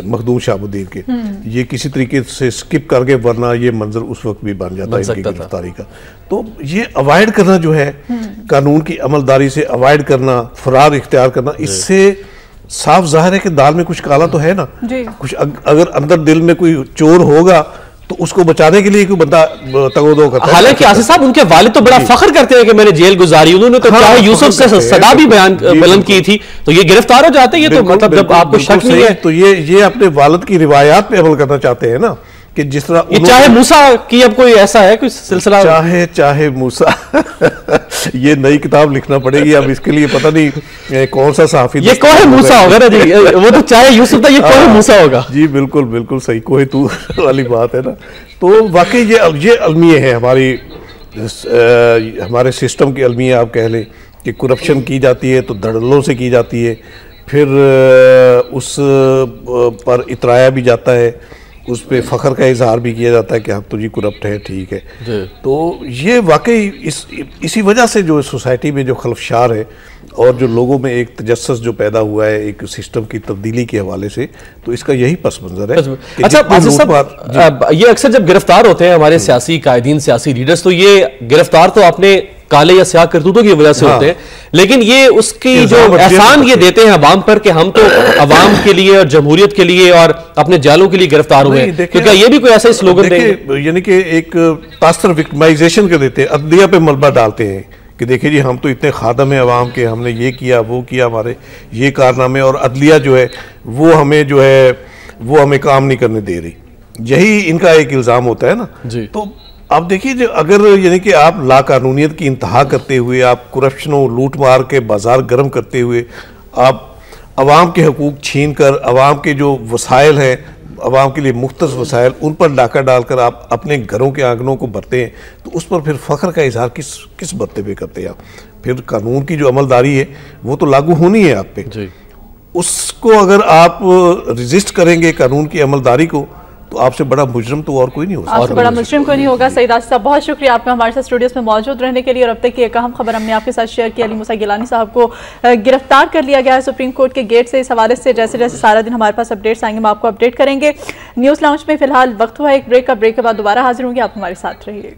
मखदूम शहाबुद्दीन के। ये किसी तरीके से स्किप करके, वरना ये मंजर उस वक्त भी बन जाता है इनकी गिरफ्तारी का। तो ये अवॉइड करना जो है, कानून की अमलदारी से अवॉइड करना, फरार इख्तियार करना, इससे साफ जाहिर है कि दाल में कुछ काला तो है ना जी। कुछ अगर अंदर दिल में कोई चोर होगा तो उसको बचाने के लिए कोई बंदा तगोदो करता है। हालांकि आसिफ साहब उनके वालिद तो बड़ा फख्र करते हैं कि मैंने जेल गुजारी, उन्होंने तो चाहे यूसुफ से सदा भी बुलंद की थी, तो ये गिरफ्तार हो जाते हैं। ये तो मतलब जब आपको शक नहीं है तो ये अपने वालिद की रिवायात पे अमल करना चाहते हैं ना, कि जिस तरह ये चाहे मूसा की अब कोई ऐसा है कोई सिलसिला, चाहे मूसा ये नई किताब लिखना पड़ेगी अब इसके लिए, पता नहीं कौन सा सहाफी ये कोहे मूसा होगा ना जी, वो तो चाहे यूसुफ था, ये कोहे मूसा होगा जी। बिल्कुल बिल्कुल सही, कोहे तू वाली बात है ना। तो वाकई ये अलमिये है हमारे सिस्टम के अलमिये, आप कह लें कि करप्शन की जाती है तो धड़ल्लों से की जाती है, फिर उस पर इतराया भी जाता है, उस पर फ़ख्र का इजहार भी किया जाता है कि हाँ तो जी करप्ट है, ठीक है। तो ये वाकई इसी वजह से जो सोसाइटी में जो खलफशार है और जो लोगों में एक तजस्सुस जो पैदा हुआ है एक सिस्टम की तब्दीली के हवाले से, तो इसका यही पस मंजर है। अच्छा आसिफ साहब, ये अक्सर जब गिरफ्तार होते हैं हमारे सियासी कायदीन, सियासी लीडर्स, तो ये गिरफ्तार तो आपने काले या स्याह करतूतों की वजह से होते हैं, लेकिन ये उसकी जो एहसान ये देते हैं अवाम पर कि हम तो अवाम के लिए और जमहूरियत के लिए और अपने जालों के लिए गिरफ्तार हुए हैं, तो क्या ये भी कोई ऐसा ही स्लोगन देंगे? यानी कि एक तासर विक्टिमाइजेशन के देते हैं, अदलिया पे मलबा डालते हैं कि देखिए जी हम तो इतने खादम हैं अवाम के, हमने ये किया वो किया, हमारे ये कारनामे, और अदलिया जो है वो हमें काम नहीं करने दे रही। यही इनका एक इल्ज़ाम होता है ना जी। तो आप देखिए जो अगर यानी कि आप लाकानूनियत की इंतहा करते हुए, आप करप्शन और लूट मार के बाजार गर्म करते हुए, आप अवाम के हकूक़ छीन कर अवाम के जो वसाइल हैं, अवाम के लिए मुख्तस वसाइल, उन पर डाका डालकर आप अपने घरों के आंगनों को भरते हैं, तो उस पर फिर फ़ख्र का इजहार किस बत्ते पे करते हैं आप? फिर कानून की जो अमलदारी है वो तो लागू होनी है आप पे जी। उसको अगर आप रजिस्ट करेंगे कानून की अमलदारी को, तो आपसे बड़ा मुजरिम तो और कोई नहीं हो सकता। आपसे बड़ा मुजरिम कोई नहीं होगा। सईद आसिफ साहब, बहुत शुक्रिया आपका हमारे साथ स्टूडियोज में मौजूद रहने के लिए। और अब तक की एक अहम खबर हमने आपके साथ शेयर की, अली मूसा गिलानी साहब को गिरफ्तार कर लिया गया है सुप्रीम कोर्ट के गेट से। इस हवाले से जैसे जैसे सारा दिन हमारे पास अपडेट्स आएंगे हम आपको अपडेट करेंगे। न्यूज़ लाउंज में फिलहाल वक्त हुआ एक ब्रेक का, ब्रेक के बाद दोबारा हाजिर होंगे, आप हमारे साथ रहिए।